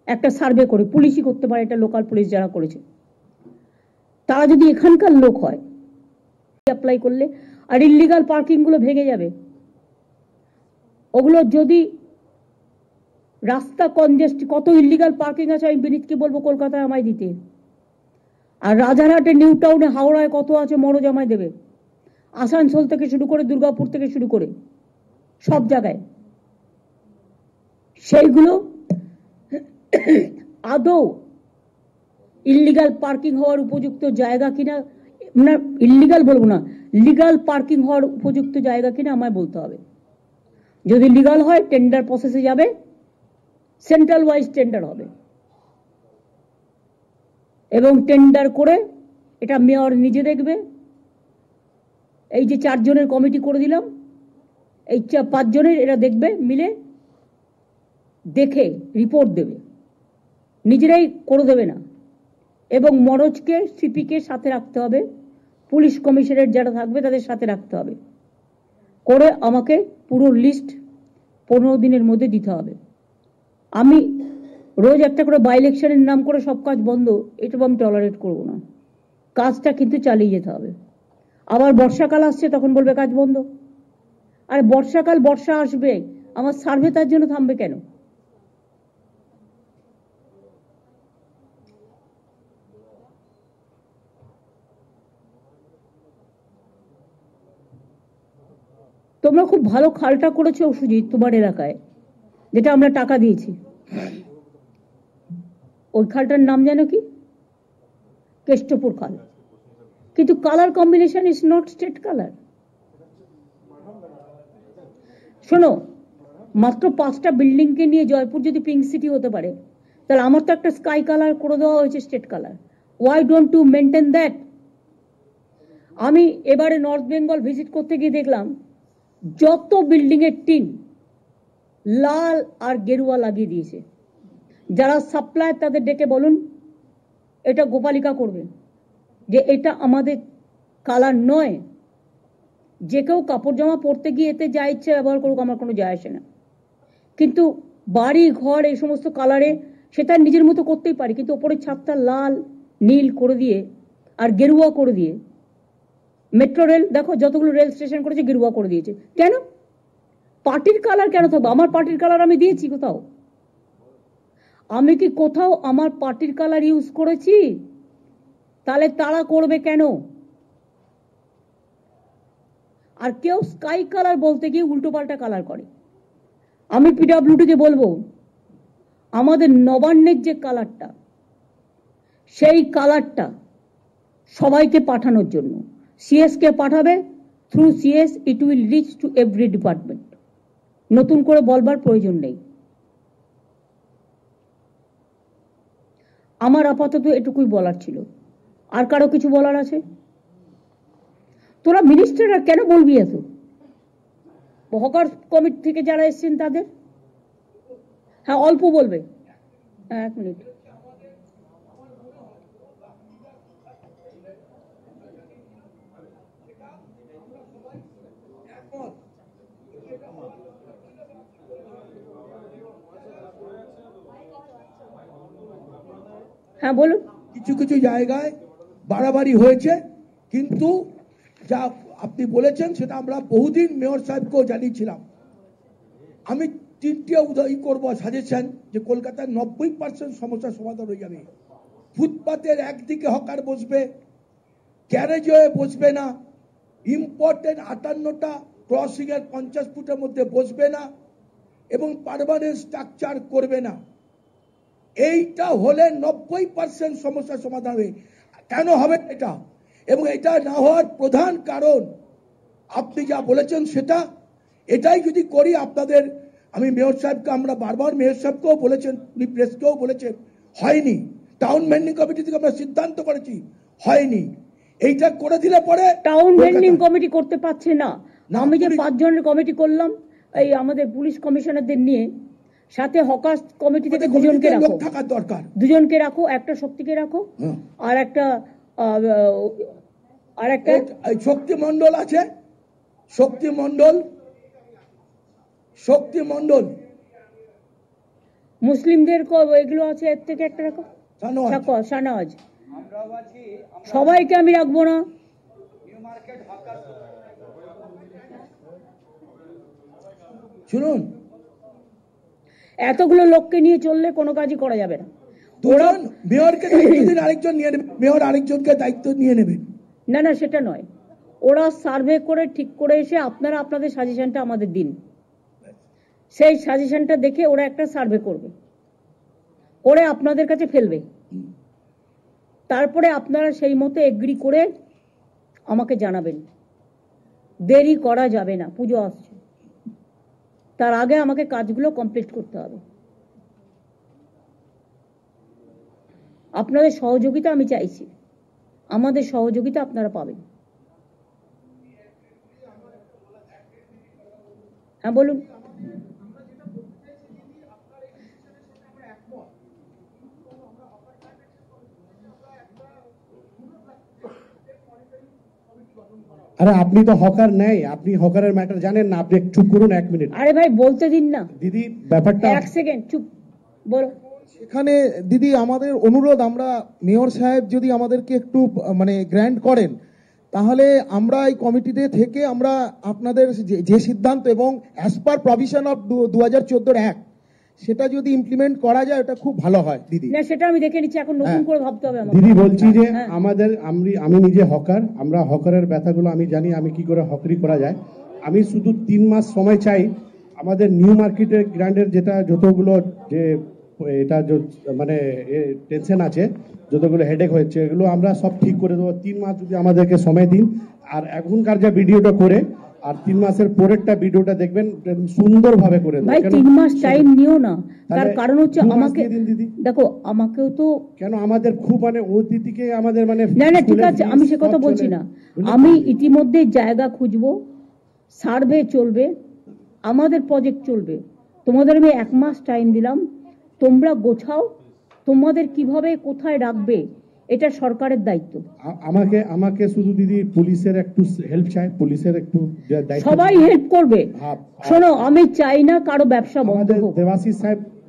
একটা সার্ভে করে, পুলিশই করতে পারে এটা, লোকাল পুলিশ যারা করেছে, তারা যদি এখানকার লোক হয় অ্যাপ্লাই করলে। আর ইল্লিগাল পার্কিং গুলো ভেঙে যাবে। ওগুলো যদি রাস্তা কনজেস্ট, কত ইল্লিগাল পার্কিং আছে আমি বিনীতকে বলবো কলকাতায় আমায় দিতে। আর রাজারহাটে, নিউ টাউনে, হাওড়ায় কত আছে মনোজ আমায় দেবে। আসানসোল থেকে শুরু করে, দুর্গাপুর থেকে শুরু করে সব জায়গায়। সেইগুলো আদৌ ইল্লিগাল পার্কিং হওয়ার উপযুক্ত জায়গা কিনা, না ইল্লিগাল বলবো না, লিগাল পার্কিং হওয়ার উপযুক্ত জায়গা কিনা আমায় বলতে হবে। যদি লিগাল হয় টেন্ডার প্রসেসে যাবে, সেন্ট্রাল ওয়াইজ টেন্ডার হবে, এবং টেন্ডার করে এটা মেয়র নিজে দেখবে। এই যে 4 জনের কমিটি করে দিলাম, এই 5 জনের এরা দেখবে, মিলে দেখে রিপোর্ট দেবে, নিজেরাই করে দেবে না। এবং মনোজকে, সিপিকে সাথে রাখতে হবে, পুলিশ কমিশনারেট যারা থাকবে তাদের সাথে রাখতে হবে, করে আমাকে পুরো লিস্ট 15 দিনের মধ্যে দিতে হবে। আমি রোজ একটা করে বাই ইলেকশনের নাম করে সব কাজ বন্ধ, এটা আমি টলারেট করবো না। কাজটা কিন্তু চালিয়ে যেতে হবে। আবার বর্ষাকাল আসছে, তখন বলবে কাজ বন্ধ। আর বর্ষাকাল, বর্ষা আসবে, আমার সার্ভে তার জন্য থামবে কেন? তোমরা খুব ভালো খালটা করেছো সুজিত তোমার এলাকায়, যেটা আমরা টাকা দিয়েছি। ওই খালটার নাম জানো কি? কেষ্টপুর খাল। কিন্তু colour combination is not state colour. শোনো, মাত্র 5টা বিল্ডিং কে নিয়ে জয়পুর যদি পিঙ্ক সিটি হতে পারে, তাহলে আমার তো একটা স্কাই কালার করে দেওয়া হয়েছে, state colour. Why don't you maintain that? আমি এবারে নর্থ বেঙ্গল ভিজিট করতে গিয়ে দেখলাম যত বিল্ডিং এর টিন লাল আর গেরুয়া লাগিয়ে দিয়েছে। যারা সাপ্লাই তাদের ডেকে বলুন এটা গোপালিকা করবে, যে এটা আমাদের কালার নয়। যে কেউ কাপড় জামা পরতে গিয়ে এতে যা ইচ্ছে ব্যবহার করুক, আমার কোনো যায় আসে না। কিন্তু বাড়ি ঘর এই সমস্ত কালারে সেটা নিজের মতো করতেই পারি, কিন্তু ওপরের ছাদটা লাল নীল করে দিয়ে আর গেরুয়া করে দিয়ে, মেট্রো রেল দেখো যতগুলো রেল স্টেশন করেছে গেরুয়া করে দিয়েছে। কেন? পার্টির কালার কেন থাকবে? আমার পার্টির কালার আমি দিয়েছি কোথাও? আমি কি কোথাও আমার পার্টির কালার ইউজ করেছি? তাহলে তারা করবে কেন? আর কেউ স্কাই কালার বলতে গিয়ে উল্টো পাল্টা কালার করে। আমি পিডব্লিউডিকে বলবো আমাদের নবান্নের যে কালারটা, সেই কালারটা সবাইকে পাঠানোর জন্য সিএস কে পাঠাবে। Through CS it will reach to every department. নতুন করে বলবার প্রয়োজন নেই। আমার আপাতত এটুকুই বলার ছিল। আর কারো কিছু বলার আছে? তোরা মিনিস্টাররা কেন বলবি এত? হকার কমিটি থেকে যারা এসেছেন তাদের, হ্যাঁ অল্প বলবে। এক মিনিট, হ্যাঁ বলুন। কিছু কিছু জায়গায় বাড়াবাড়ি হয়েছে, কিন্তু যা আপনি বলেছেন সেটা আমরা বহুদিন মেয়র সাহেবকেও জানিয়েছিলাম। আমি তিনটে করবো সাজেশন, যে কলকাতার 90% সমস্যার সমাধান হয়ে যাবে। ফুটপাতের একদিকে হকার বসবে, গ্যারেজে বসবে না, ইম্পর্টেন্ট 58টা ক্রসিং এর 50 ফুটের মধ্যে বসবে না, এবং পার্মানেন্ট স্ট্রাকচার করবে না। এইটা হলে 90% সমস্যার সমাধান হবে। কেন হবে এটা? এবং এটা না হওয়ার প্রধান কারণ আপনি যা বলেছেন সেটা, এটাই যদি করি আপনাদের, আমি মেয়র সাহেবকে, আমরা বারবার মেয়র সাহেবকেও বলেছেন, উনি প্রেসকেও বলেছেন, হয়নি। টাউন ভেন্ডিং কমিটি থেকে আমরা সিদ্ধান্ত করেছি, হয়নি। এইটা করে দিলে পরে টাউন ভেন্ডিং কমিটি করতে পারছে না। আমি যে 5 জনের কমিটি করলাম এই আমাদের পুলিশ কমিশনারদের নিয়ে, সাথে হকার কমিটি থেকে 2 জনকে রাখো, থাকার দরকার। 2 জনকে রাখো, একটা শক্তিকে রাখো, আর একটা শক্তি মন্ডল আছে, শক্তি মন্ডল মুসলিমদের এগুলো আছে, এর থেকে একটা রাখো, শাহনওয়াজ। সবাইকে আমি রাখবো না। শুনুন, এতগুলো লোককে নিয়ে চললে কোনো কাজই করা যাবে না। দুজন মেয়রকে দায়িত্ব দিন, আরেকজন নিয়ে নেবেন, মেয়র আরেকজনকে দায়িত্ব নিয়ে নেবেন। না না, সেটা নয়। ওরা সার্ভে করে ঠিক করে এসে আপনারা আপনাদের সাজেশনটা আমাদের দিন। সেই সাজেশনটা দেখে ওরা একটা সার্ভে করবে, করে আপনাদের কাছে ফেলবে। তারপরে আপনারা সেই মতো এগ্রি করে আমাকে জানাবেন। দেরি করা যাবে না, পুজো আসছে, তার আগে আমাকে কাজগুলো কমপ্লিট করতে হবে। আপনাদের সহযোগিতা আমি চাইছি, আমাদের সহযোগিতা আপনারা পাবেন। হ্যাঁ বলুন। আরে আপনি তো হকার নেই, আপনি হকারের ম্যাটার জানেন না, আপনি চুপ করুন 1 মিনিট। আরে ভাই বলতে দিন না দিদি, ব্যাপারটা 1 সেকেন্ড চুপ বলো। এখানে দিদি আমাদের অনুরোধ, আমরা মেয়র সাহেব যদি আমাদেরকে একটু মানে গ্র্যান্ট করেন, তাহলে আমরা এই কমিটিতে থেকে আমরা আপনাদের যে সিদ্ধান্ত এবং as per provision of 2014 act, সেটা যদি ইমপ্লিমেন্ট করা যায় এটা খুব ভালো হয় দিদি। না সেটা আমি দেখে নিচ্ছি, এখন নতুন করে ভাবতে হবে আমাকে। দিদি বলছি যে আমাদের আমি নিজে হকার, আমরা হকারের ব্যথাগুলো আমি জানি, আমি কি করে হকারি করা যায়। আমি শুধু 3 মাস সময় চাই। আমাদের নিউ মার্কেটের গ্র্যান্ডের যেটা যতগুলো যে এটা মানে টেনশন আছে, যতগুলো হেডেক হচ্ছে, এগুলো আমরা সব ঠিক করে দেবো। 3 মাস যদি আমাদেরকে সময় দিন, আর এখনকার যা ভিডিওটা করে আর 3 মাসের পরেরটা ভিডিওটা দেখবেন, সুন্দরভাবে করে দেবো। ভাই 3 মাস টাইম নিও না, তার কারণ হচ্ছে আমাকে দেখো, আমাকেও তো কেন আমাদের খুব মানে অতিথিকে আমাদের মানে না না ঠিক আছে, আমি সে কথা বলছি না। আমি ইতিমধ্যে জায়গা খুঁজবো, সার্ভে চলবে, আমাদের প্রজেক্ট চলবে, তোমাদের আমি 1 মাস টাইম দিলাম, তোমরা গোছাও, তোমাদের কিভাবে কোথায় রাখবে এটা সরকারের দায়িত্ব। আমাকে আমাকে শুধু দিদি পুলিশের একটু হেল্প চাই, পুলিশের একটু দায়িত্ব। সবাই হেল্প করবে। শোনো, আমি চাই না কারো ব্যবসা বন্ধ আমাদের হোক।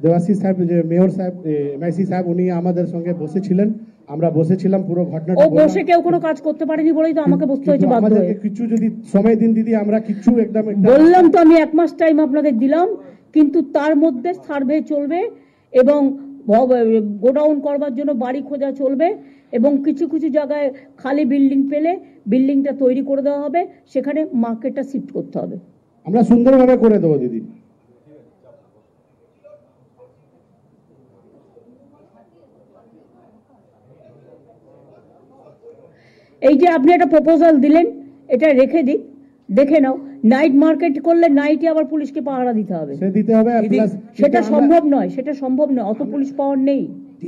দেবাশিস সাহেব যে মেয়র সাহেব, এমআইসি সাহেব, উনি আমাদের সঙ্গে বসেছিলেন, আমরা বসেছিলাম, পুরো ঘটনাটা ও বসে কেউ কোনো কাজ করতে পারেনি বলেই তো আমাকে বসতে হয়েছে বাধ্য হয়ে। আমাদেরকে কিছু যদি সময় দিন দিদি, আমরা কিছু একদম বললাম তো, আমি 1 মাস টাইম আপনাদের দিলাম, কিন্তু তার মধ্যে সার্ভে চলবে এবং গোডাউন করবার জন্য বাড়ি খোঁজা চলবে এবং কিছু কিছু জায়গায় খালি বিল্ডিং পেলে বিল্ডিংটা তৈরি করে দেওয়া হবে, সেখানে মার্কেটটা শিফট করতে হবে। আমরা সুন্দরভাবে করে দেবো দিদি। এই যে আপনি একটা প্রপোজাল দিলেন, এটা রেখে দিক, দেখে নাও। নাইট মার্কেট করলে নাইটে আবার পুলিশকে পাহারা দিতে হবে, সে দিতে হবে। সেটা সম্ভব নয়, সেটা সম্ভব নয়, অত পুলিশ পাওয়ার নেই।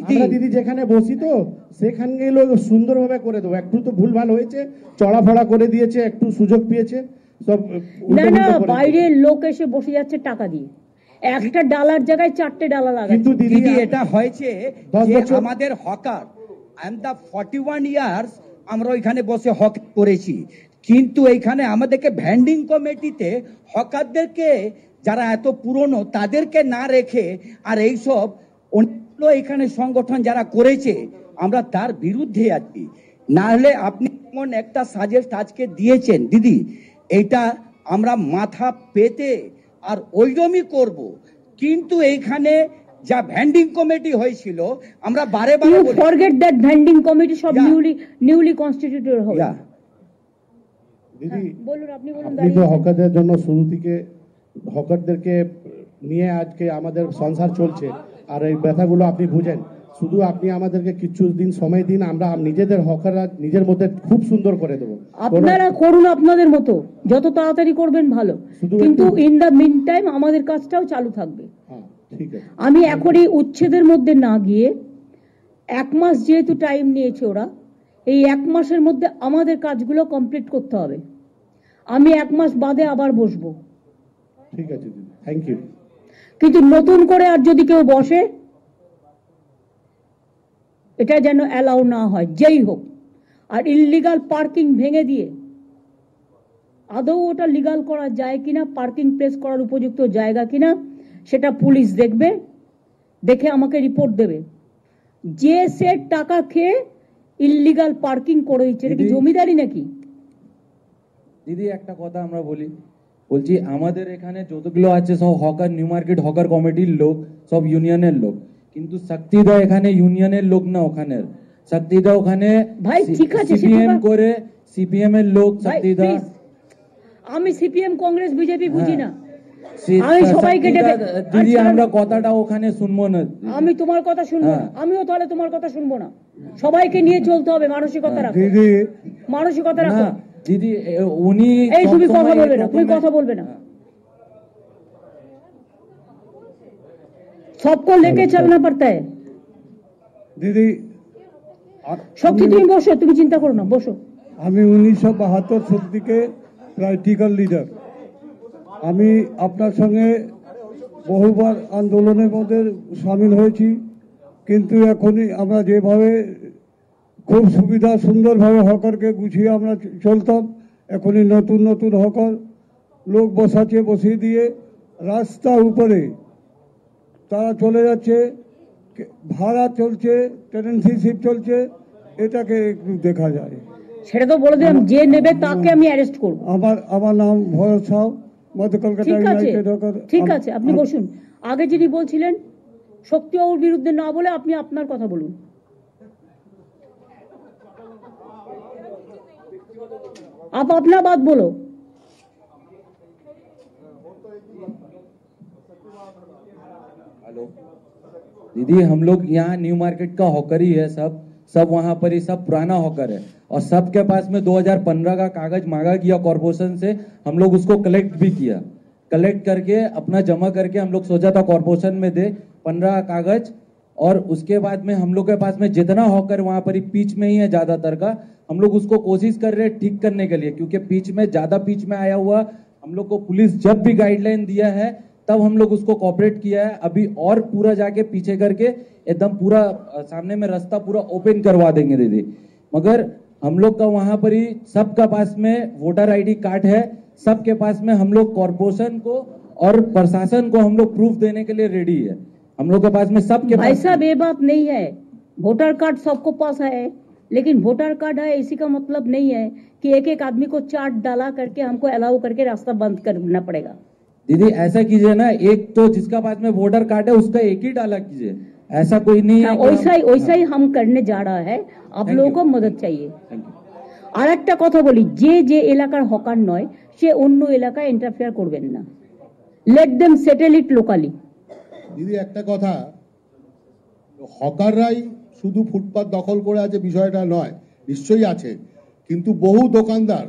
আমরা দিদি যেখানে বসি তো সেখানে গেলে সুন্দরভাবে করে দেবো। একটু তো ভুলভাল হয়েছে, চড়াফড়া করে দিয়েছে, একটু সুযোগ পেয়েছে, সব না না, বাইরের লোক এসে বসে যাচ্ছে টাকা দিয়ে, একটা ডালার জায়গায় 4টে ডালা লাগাচ্ছে। কিন্তু দিদি এটা হয়েছে যে আমাদের hawker, I am the 41 years আমরা ওইখানে বসে হক করেছি, কিন্তু এইখানে আমাদেরকে ভ্যান্ডিং কমিটিতে হকারদেরকে যারা এত পুরনো তাদেরকে না রেখে আর এইসব অন্য এখানে সংগঠন যারা করেছে, আমরা তার বিরুদ্ধে আছি। না হলে আপনি এমন একটা সাজেস্ট আজকে দিয়েছেন দিদি, এটা আমরা মাথা পেতে আর ওইরকমই করব, কিন্তু এইখানে যা ভ্যান্ডিং কমিটি হয়েছিল আমরা বারে বারে ফরগেট দ্যাট ভ্যান্ডিং কমিটি সব নিউলি কনস্টিটিউটেড হবে। দিদি বলুন, আপনি বলুন। আপনি তো হকারদের জন্য শুরু থেকে হকারদেরকে নিয়ে আজকে আমাদের সংসার চলছে, আর এই ব্যথাগুলো আপনি বুঝেন। শুধু আপনি আমাদেরকে কিছু দিন সময় দিন, আমরা নিজেদের হকাররা নিজের মধ্যে খুব সুন্দর করে দেবো। আপনারা করুন আপনাদের মতো, যত তাড়াতাড়ি করবেন ভালো, কিন্তু ইন দ্য মিন টাইম আমাদের কাজটাও চালু থাকবে। ঠিক আছে, আমি এখনই উচ্ছেদের মধ্যে না গিয়ে, 1 মাস যেহেতু টাইম নিয়েছে ওরা, এই 1 মাসের মধ্যে আমাদের কাজগুলো কমপ্লিট করতে হবে। আমি 1 মাস বাদে আবার বসবো। ঠিক আছে দিদি, থ্যাংক ইউ। কিন্তু নতুন করে আর যদি কেউ বসে, এটা যেন অ্যালাউ না হয়, যেই হোক। আর ইললিগাল পার্কিং ভেঙে দিয়ে আদৌ ওটা লিগাল করা যায় কিনা, পার্কিং প্লেস করার উপযুক্ত জায়গা কিনা, সেটা পুলিশ দেখবে, দেখে আমাকে রিপোর্ট দেবে। যে সে টাকা খেয়ে ইললিগাল পার্কিং করে দিচ্ছে, এটা কি জমিদারি নাকি? দিদি একটা কথা আমরা বলছি, আমাদের এখানে যতগুলো আছে সব হকার, নিউ মার্কেট হকার কমিটির লোক, সব ইউনিয়নের লোক, কিন্তু শক্তিদা এখানে ইউনিয়নের লোক না, ওখানে শক্তিদা ওখানে ভাই ঠিক আছে, সিপিএম করে, সিপিএম এর লোক শক্তিদা। আমি সিপিএম কংগ্রেস বিজেপি বুঝি না, আমি সবাইকে দিদি আমরা কথাটা ওখানে শুনবো না। আমি তোমার কথা শুনবো না, আমিও তাহলে তোমার কথা শুনবো না। সবাইকে নিয়ে চলতে হবে, মানসিকতা রাখো, মানসিকতা রাখো। दीदी उन्हीं এই তুমি কথা বলবে না, তুমি কথা বলবে না। सबको लेके चलना पड़ता है दीदी। শক্তি তুমি বসো, তুমি চিন্তা করো না, বসো। আমি 1972 শক্তিকে প্র্যাকটিক্যাল লিডার। আমি আপনার সঙ্গে বহুবার আন্দোলনের মধ্যে সামিল হয়েছি, কিন্তু এখনই আমরা যেভাবে খুব সুবিধা সুন্দরভাবে হকারকে গুছিয়ে আমরা চলতাম, এখনই নতুন নতুন হকার লোক বসিয়ে দিয়ে রাস্তার উপরে তারা চলে যাচ্ছে, ভাড়া চলছে, টেনেন্সিশিপ চলছে, এটাকে একটু দেখা যায়। সেটা তো বলে দিলাম, যে নেবে তাকে আমি অ্যারেস্ট করব। আমার নাম ভরত সাউ, মধ্য কলকাতা ইউনাইটেড হকার। ঠিক আছে, আপনি বসুন। আগে যিনি বলছিলেন শক্তিবাবুর বিরুদ্ধে না বলে আপনি আপনার কথা বলুন। आप अपना बात बोलो। हेलो दीदी, हम लोग यहाँ न्यू मार्केट का हॉकर ही है, सब वहाँ पर ही सब पुराना हॉकर है, और सबके पास में 2015 का कागज मांगा गया कॉर्पोरेशन से, हम लोग उसको कलेक्ट भी किया। कलेक्ट करके अपना जमा करके हम लोग सोचा था कॉर्पोरेशन में दे 15 कागज, और उसके बाद में हम लोग के पास में जितना हॉकर वहाँ पर ही पीच में ही है ज्यादातर का, हम लोग उसको कोशिश कर रहे हैं ठीक करने के लिए, क्योंकि पीच में ज्यादा पीच में आया हुआ हम लोग को पुलिस जब भी गाइडलाइन दिया है तब हम लोग उसको कॉपरेट किया है। अभी और पूरा जाके पीछे करके एकदम पूरा सामने में रास्ता पूरा ओपन करवा देंगे दीदी। मगर हम लोग का वहां पर ही सबका पास में वोटर आईडी कार्ड है, सबके पास में हम लोग कॉर्पोरेशन को और प्रशासन को हम लोग प्रूफ देने के लिए रेडी है। हम लोग के पास में सबके भाई साहब ये बात नहीं है, वोटर कार्ड सबको पास है, लेकिन वोटर कार्ड है इसी का मतलब नहीं है कि एक एक आदमी को चार्ट डाला करके हमको अलाउ करके रास्ता बंद करना पड़ेगा। दीदी ऐसा कीजिए ना, एक तो जिसका पास में वोटर कार्ड है उसका एक ही डाला कीजिए, ऐसा कोई नहीं है। वैसा ही हम करने जा रहा है, आप लोगों को मदद चाहिए। আর একটা কথা বলি, যে এলাকার হকার নয় সে অন্য এলাকায় ইন্টারফেয়ার করবেন না, লেট দেম সেটেল ইট লোকালি। দিদি একটা কথা, হকাররাই শুধু ফুটপাত দখল করে আছে বিষয়টা নয়, নিশ্চয়ই আছে, কিন্তু বহু দোকানদার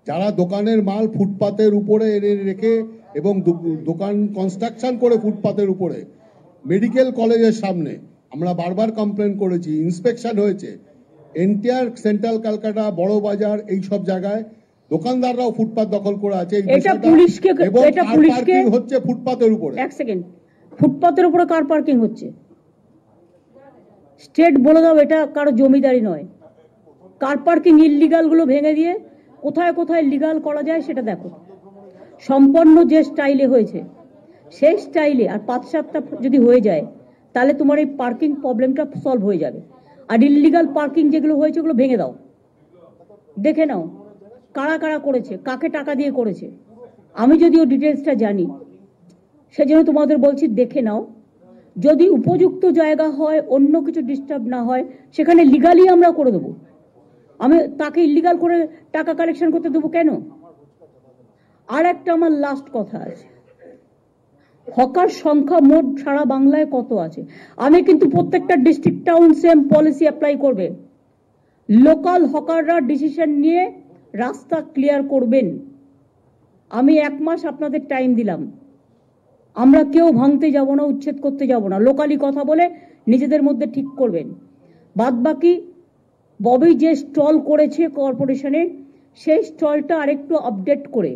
যারা দোকানের মাল ফুটপাতের উপরে এনে রেখে এবং দোকান কনস্ট্রাকশন করে ফুটপাতের উপরে, মেডিকেল কলেজের সামনে আমরা বারবার কমপ্লেন করেছি, ইন্সপেকশন হয়েছে, এন্টায়ার সেন্ট্রাল কলকাতা বড় বাজার এই সব জায়গায় দোকানদাররাও ফুটপাত দখল করে আছে। এটা পুলিশকে হচ্ছে ফুটপাতের উপরে। এক সেকেন্ড, ফুটপাতের উপরে কার পার্কিং হচ্ছে? স্টেট বলে দাও, এটা কারো জমিদারি নয়। কার পার্কিং ইল্লিগাল গুলো ভেঙে দিয়ে কোথায় কোথায় লিগাল করা যায় সেটা দেখো। সম্পন্ন যে স্টাইলে হয়েছে সেই স্টাইলে আর ৫-৭টা যদি হয়ে যায় তাহলে তোমার এই পার্কিং প্রবলেমটা সলভ হয়ে যাবে। আর ইল্লিগাল পার্কিং যেগুলো হয়েছে ওগুলো ভেঙে দাও, দেখে নাও কারা কারা করেছে, কাকে টাকা দিয়ে করেছে। আমি যদিও ডিটেলসটা জানি, সেজন্য তোমাদের বলছি দেখে নাও। যদি উপযুক্ত জায়গা হয়, অন্য কিছু ডিস্টার্ব না হয়, সেখানে লিগালি আমরা করে দেবো। আমি তাকে ইল্লিগাল করে টাকা কালেকশন করতে দেবো কেন? আর একটা আমার লাস্ট কথা আছে, হকার সংখ্যা মোট সারা বাংলায় কত আছে? আমি কিন্তু প্রত্যেকটা district town same policy apply করবে। লোকাল হকাররা ডিসিশন নিয়ে রাস্তা ক্লিয়ার করবেন। আমি 1 মাস আপনাদের টাইম দিলাম, আমরা কেউ ভাঙতে যাব না, উচ্ছেদ করতে যাব না, লোকালি কথা বলে নিজেদের মধ্যে ঠিক করবেন। বাদ বাকি ববি যে স্টল করেছে কর্পোরেশনে, সেই স্টলটা আরেকটু আপডেট করে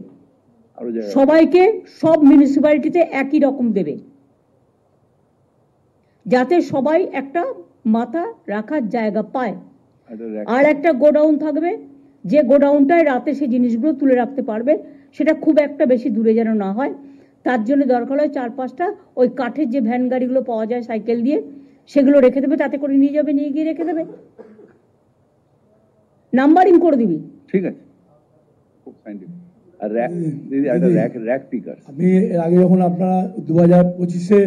সবাইকে সব মিউনিসিপ্যালিটিতে একই রকম দেবে, যাতে সবাই একটা মাথা রাখার জায়গা পায়। আর একটা গোডাউন থাকবে, যে গোডাউনটায় রাতে সেই জিনিসগুলো তুলে রাখতে পারবে, সেটা খুব একটা বেশি দূরে যেন না হয়। তার জন্য দরকার হয় 4-5টা ওই কাঠের যে ভ্যান গাড়িগুলো পাওয়া যায় সাইকেল দিয়ে, সেগুলো রেখে দেবে, তাতে করে নিয়ে যাবে, নিয়ে গিয়ে রেখে দেবে, নাম্বারিং করে দিবি। ঠিক আছে। আমি এর আগে যখন আপনারা 2025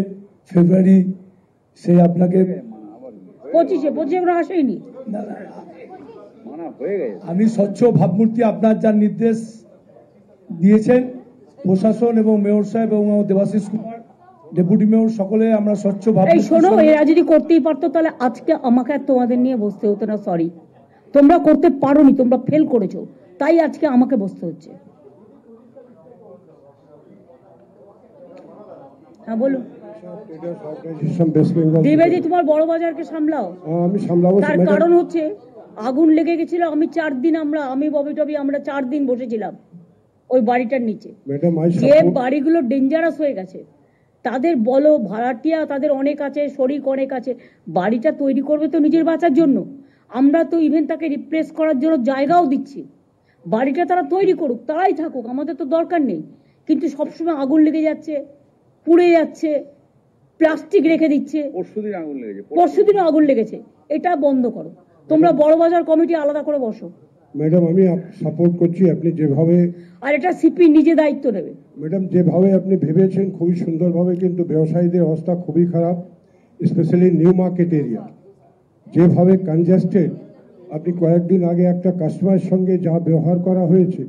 ফেব্রুয়ারি সে আপনাকে 25 আসেনি, আমি স্বচ্ছ ভাবমূর্তি আপনার যার নির্দেশ দিয়েছেন প্রশাসন এবং মেয়র সাহেব এবং দেবাশিস কুমার ডেপুটি মেয়র সকলে আমরা স্বচ্ছ এই শোনো, এরা যদি করতেই পারতো তাহলে আজকে আমাকে আর তোমাদের নিয়ে বসতে হতো না। সরি, তোমরা করতে পারোনি, তোমরা ফেল করেছো, তাই আজকে আমাকে বসতে হচ্ছে। হ্যাঁ বলুন। দ্বিবেদী, তোমার বড় বাজারকে সামলাও। আমি সামলাবো। তার কারণ হচ্ছে আগুন লেগে গেছিল, আমি 4 দিন আমি ববি টবি আমরা 4 দিন বসেছিলাম ওই বাড়িটার নিচে। যে বাড়িগুলো ডেঞ্জারাস হয়ে গেছে তাদের বলো, ভাড়াটিয়া তাদের অনেক আছে, শরিক অনেক আছে, বাড়িটা তৈরি করবে তো নিজের বাঁচার জন্য। আমরা তো ইভেন তাকে রিপ্লেস করার জন্য জায়গাও দিচ্ছি, বাড়িটা তারা তৈরি করুক, তারাই থাকুক, আমাদের তো দরকার নেই। কিন্তু সবসময় আগুন লেগে যাচ্ছে, পুড়ে যাচ্ছে, প্লাস্টিক রেখে দিচ্ছে। পরশুদিনও আগুন লেগেছে, এটা বন্ধ করো। তোমরা বড় বাজার কমিটি আলাদা করে বসো। ম্যাডাম আমি সাপোর্ট করছি, আপনি যেভাবে, আর এটা সিপি নিজে দায়িত্ব নেবে। ম্যাডাম যেভাবে আপনি ভেবেছেন খুবই সুন্দরভাবে, কিন্তু ব্যবসায়ীদের অবস্থা খুবই খারাপ, স্পেশালি নিউ মার্কেট এরিয়া যেভাবে কনজেস্টেড। আপনি কয়েকদিন আগে একটা কাস্টমারের সঙ্গে যা ব্যবহার করা হয়েছে,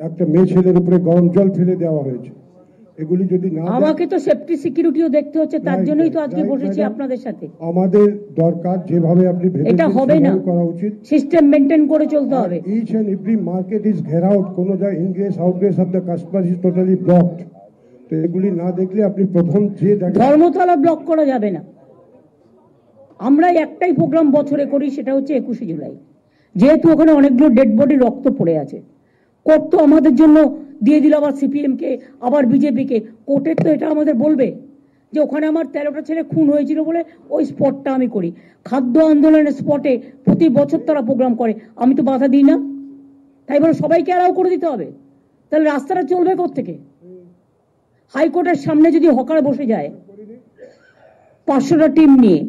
একটা মেয়ে ছেলের উপরে গরম জল ফেলে দেওয়া হয়েছে, এগুলি যদি না, আমাকে তো সেফটি সিকিউরিটিও দেখতে হচ্ছে, তার জন্যই তো আজকে বসেছি আপনাদের সাথে। আমাদের দরকার যেভাবে আপনি ভেবেছেন এটা হবে না, করা উচিত, সিস্টেম মেইনটেইন করে চলতে হবে। Each and every market is ঘের আউট, কোনো যা ingress outgress of the customer is totally blocked. তো এগুলি না দেখলে আপনি প্রথম যে ধর্মতলা ব্লক করা যাবে না। আমরা একটাই প্রোগ্রাম বছরে করি, সেটা হচ্ছে 21শে জুলাই, যেহেতু ওখানে অনেকগুলো ডেড বডি রক্ত পড়ে আছে। কোর্ট তো আমাদের জন্য দিয়ে দিল আবার সিপিএম কে, আবার বিজেপি কে। কোর্টের তো এটা আমাদের বলবে যে ওখানে আমার 13টা ছেলে খুন হয়েছিল বলে ওই স্পটটা আমি করি। খাদ্য আন্দোলনের স্পটে প্রতি বছর তারা প্রোগ্রাম করে, আমি তো বাধা দিই না। তাই বলে সবাইকে অ্যালাউ করে দিতে হবে? তাহলে রাস্তাটা চলবে কোত্থেকে? হাইকোর্টের সামনে যদি হকার বসে যায় 500টা টিম নিয়ে,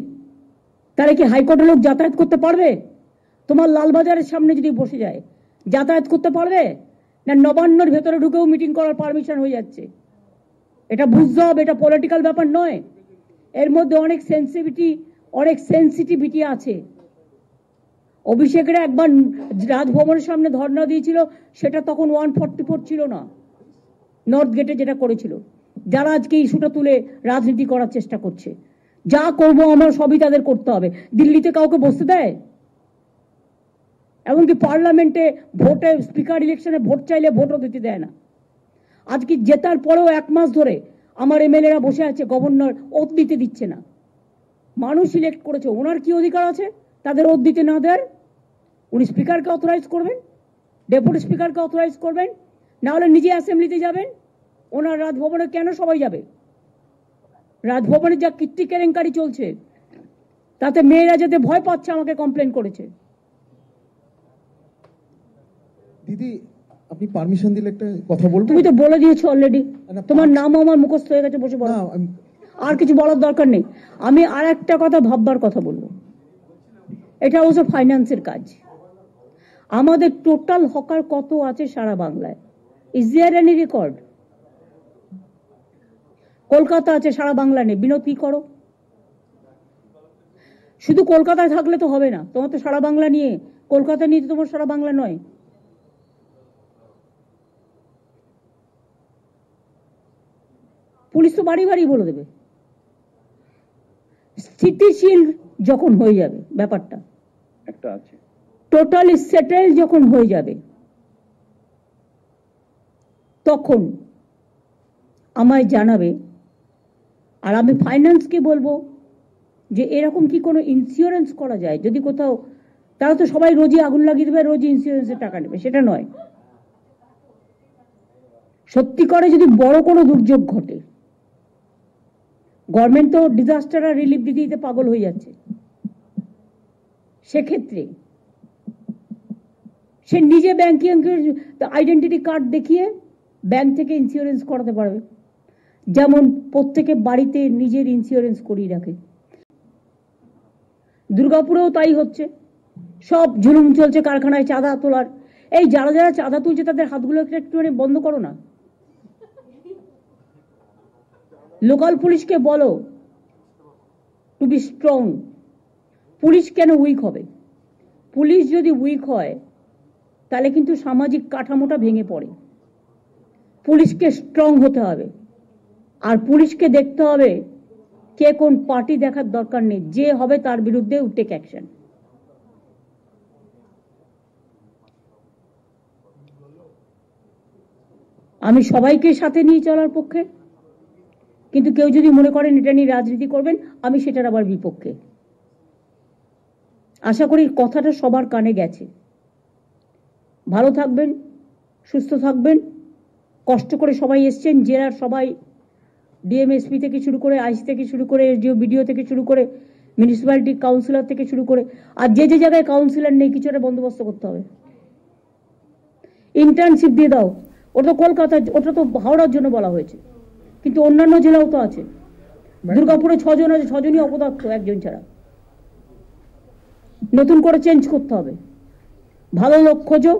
তাহলে কি হাইকোর্টের লোক যাতায়াত করতে পারবে? তোমার লালবাজারের সামনে যদি বসে যায় যাতায়াত করতে পারবে না? নবান্নর ভেতরে ঢুকেও মিটিং করার পারমিশন হয়ে যাচ্ছে। এটা বুঝতে হবে, এটা পলিটিক্যাল ব্যাপার নয়। এর মধ্যে অনেক সেন্সিটিভিটি আছে। অভিষেকের একবার রাজভবনের সামনে ধর্ণা দিয়েছিল, সেটা তখন 144 ছিল না, নর্থ গেটে যেটা করেছিল। যারা আজকে ইস্যুটা তুলে রাজনীতি করার চেষ্টা করছে, যা করবো আমরা সবই তাদের করতে হবে। দিল্লিতে কাউকে বসতে দেয়? এমনকি পার্লামেন্টে ভোটে, স্পিকার ইলেকশনে ভোট চাইলে ভোটও দিতে দেয় না। আজকে জেতার পরেও 1 মাস ধরে আমার এমএলএরা বসে আছে, গভর্নর ওত দিতে দিচ্ছে না। মানুষ ইলেক্ট করেছে, ওনার কি অধিকার আছে তাদের ওত দিতে না দেওয়ার? উনি স্পিকারকে অথরাইজ করবেন, ডেপুটি স্পিকারকে অথরাইজ করবেন, না হলে নিজে অ্যাসেম্বলিতে যাবেন। ওনার রাজভবনে কেন সবাই যাবে? রাজভবনে যা কীর্তি কেলেঙ্কারি চলছে, তাতে মেয়েরা যেতে ভয় পাচ্ছে, আমাকে কমপ্লেন করেছে। দিদি আপনি পারমিশন দিলে একটা কথা বলবো? তুমি তো বলে দিয়েছো অলরেডি, তোমার নাম আমার মুখস্থ হয়ে গেছে, বসে বলো। আর কিছু বলার দরকার নেই। আমি আর একটা কথা ভাববার কথা বলবো, এটা অবশ্য ফাইন্যান্সের কাজ। আমাদের টোটাল হকার কত আছে সারা বাংলায়? Is there any record? Kolkata আছে, সারা বাংলা নেই। বিনোদ, কি করো? শুধু কলকাতায় থাকলে তো হবে না, তোমার তো সারা বাংলা নিয়ে, কলকাতা নিয়ে তো তোমার সারা বাংলা নয়। পুলিশ তো বাড়ি বাড়ি বলে দেবে। স্থিতিশীল যখন হয়ে যাবে ব্যাপারটা, একটা আছে, টোটালি সেটেল যখন হয়ে যাবে, তখন আমায় জানাবে। আর আমি ফাইন্যান্সকে বলবো যে এরকম কি কোনো ইন্স্যুরেন্স করা যায়? যদি কোথাও, তারা তো সবাই রোজই আগুন লাগিয়ে দেবে, রোজই ইন্স্যুরেন্সের টাকা নেবে, সেটা নয়। সত্যি করে যদি বড় কোনো দুর্যোগ ঘটে, গভর্নমেন্ট তো ডিজাস্টার আর রিলিফ দিতে দিতে পাগল হয়ে যাচ্ছে, সেক্ষেত্রে সে নিজে ব্যাংকিং আইডেন্টিটি কার্ড দেখিয়ে ব্যাংক থেকে ইন্স্যুরেন্স করাতে পারবে। যেমন প্রত্যেকে বাড়িতে নিজের ইন্স্যুরেন্স করিয়ে রাখে। দুর্গাপুরেও তাই হচ্ছে, সব ঝুলুম চলছে কারখানায় চাঁদা তোলার। এই যারা যারা চাঁদা তুলছে তাদের হাতগুলো একটুখানি বন্ধ করো না। লোকাল পুলিশকে বলো টু বি স্ট্রং। পুলিশ কেন উইক হবে? পুলিশ যদি উইক হয় তাহলে কিন্তু সামাজিক কাঠামোটা ভেঙে পড়ে। পুলিশকে স্ট্রং হতে হবে, আর পুলিশকে দেখতে হবে কে কোন পার্টি দেখার দরকার নেই, যে হবে তার বিরুদ্ধে টেক অ্যাকশন। আমি সবাইকে সাথে নিয়ে চলার পক্ষে, কিন্তু কেউ যদি মনে করেন এটা নিয়ে রাজনীতি করবেন, আমি সেটার আবার বিপক্ষে। আশা করি কথাটা সবার কানে গেছে। ভালো থাকবেন, সুস্থ থাকবেন। কষ্ট করে সবাই এসছেন, জেলার সবাই, ডিএমএসপি থেকে শুরু করে, আইসি থেকে শুরু করে, এসডিও বিডিও থেকে শুরু করে, মিউনিসিপ্যালিটি কাউন্সিলর থেকে শুরু করে, আর যে যে জায়গায় কাউন্সিলর নেই কিছু একটা বন্দোবস্ত করতে হবে। ইন্টার্নশিপ দিয়ে দাও, ওটা তো কলকাতা, ওটা তো হাওড়ার জন্য বলা হয়েছে, কিন্তু অন্যান্য জেলাও তো আছে। দুর্গাপুরে 6 জন আছে, 6 জনই অপদার্থ, একজন ছাড়া। নতুন করে চেঞ্জ করতে হবে। ভালো লোক খোঁজো,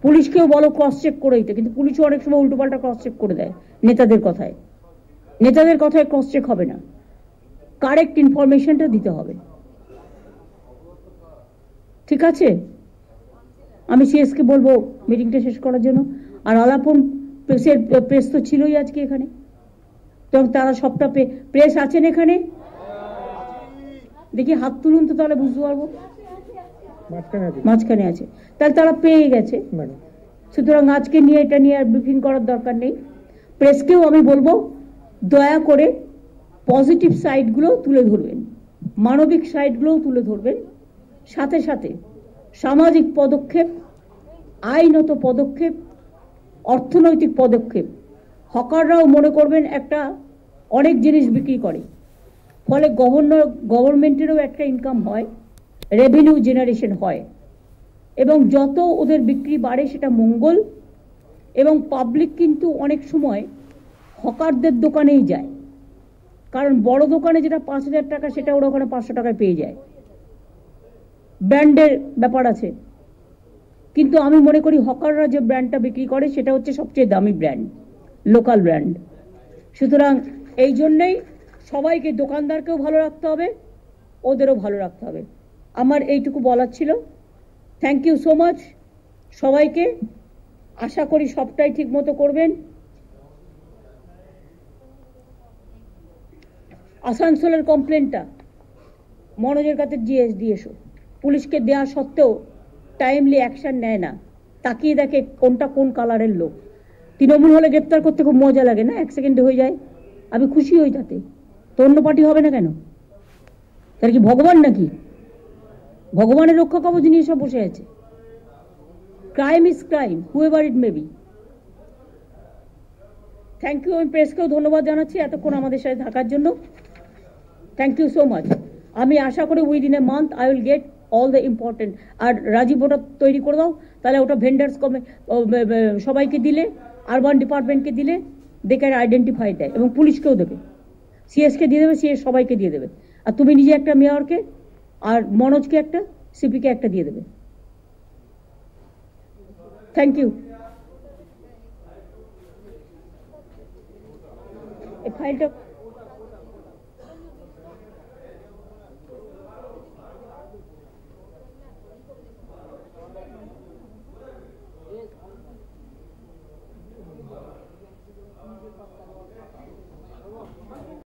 পুলিশকেও বলো ক্রস চেক করে দিতে, কিন্তু পুলিশও অনেক সময় উল্টোপাল্টা ক্রস চেক করে দেয় নেতাদের কথায়। নেতাদের কথায় ক্রস চেক হবে না, কারেক্ট ইনফরমেশনটা দিতে হবে। ঠিক আছে, আমি সিএসকে বলবো মিটিংটা শেষ করার জন্য। আর আলাপন প্রেস তো ছিলই আজকে এখানে, তো তারা সবটা প্রেস আছেন এখানে? দেখি হাত তুলুন তো, তাহলে বুঝতে পারবো। মাঝখানে আছে, তাহলে তারা পেয়ে গেছে। সুতরাং আজকে নিয়ে এটা নিয়ে আর ব্রিফিং করার দরকার নেই। প্রেসকেও আমি বলবো দয়া করে পজিটিভ সাইডগুলো তুলে ধরবেন, মানবিক সাইডগুলোও তুলে ধরবেন, সাথে সাথে সামাজিক পদক্ষেপ, আইনত পদক্ষেপ অর্থনৈতিক পদক্ষেপ। হকাররাও মনে করবেন একটা অনেক জিনিস বিক্রি করে, ফলে গভর্নমেন্টেরও একটা ইনকাম হয়, রেভিনিউ জেনারেশন হয়, এবং যত ওদের বিক্রি বাড়ে সেটা মঙ্গল। এবং পাবলিক কিন্তু অনেক সময় হকারদের দোকানেই যায়, কারণ বড় দোকানে যেটা 5,000 টাকা সেটা ওরা ওখানে 500 টাকায় পেয়ে যায়। ব্র্যান্ডের ব্যাপার আছে, কিন্তু আমি মনে করি হকাররা যে ব্র্যান্ডটা বিক্রি করে সেটা হচ্ছে সবচেয়ে দামি ব্র্যান্ড, লোকাল ব্র্যান্ড। সুতরাং এই জন্যেই সবাইকে, দোকানদারকেও ভালো রাখতে হবে, ওদেরও ভালো রাখতে হবে। আমার এইটুকু বলার ছিল। থ্যাংক ইউ সো মাচ সবাইকে। আশা করি সবটাই ঠিক মতো করবেন। আসানসোলের কমপ্লেনটা মনোজের কাছে দিয়েছো, পুলিশকে দেওয়া সত্ত্বেও টাইমলি অ্যাকশন নেয় না, তাকিয়ে দেখে কোনটা কোন কালারের লোক। তৃণমূল হলে গ্রেপ্তার করতে খুব মজা লাগে না, 1 সেকেন্ডে হয়ে যায়, আমি খুশি হই তাতে। তো অন্য পার্টি হবে না কেন? তার কি ভগবান নাকি? ভগবানের রক্ষা কবচ নিয়ে সব বসে আছে। Crime is crime, however it may be. Thank you. আমি প্রেসকেও ধন্যবাদ জানাচ্ছি এতক্ষণ আমাদের সাথে থাকার জন্য। Thank you so much. আমি আশা করি within a month I will get all the important. আর রাজীব ওটা তৈরি করে দাও, তাহলে ওটা ভেন্ডার্স সবাইকে দিলে, আরবান ডিপার্টমেন্টকে দিলে দে ক্যান আইডেন্টিফাই দেয়, এবং পুলিশকেও দেবে, সিএসকে দিয়ে দেবে, সিএস সবাইকে দিয়ে দেবে। আর তুমি নিজে একটা মেয়রকে, আর মনোজকে একটা, সিপিকে একটা দিয়ে দেবে। Thank you. এই ফাইলটা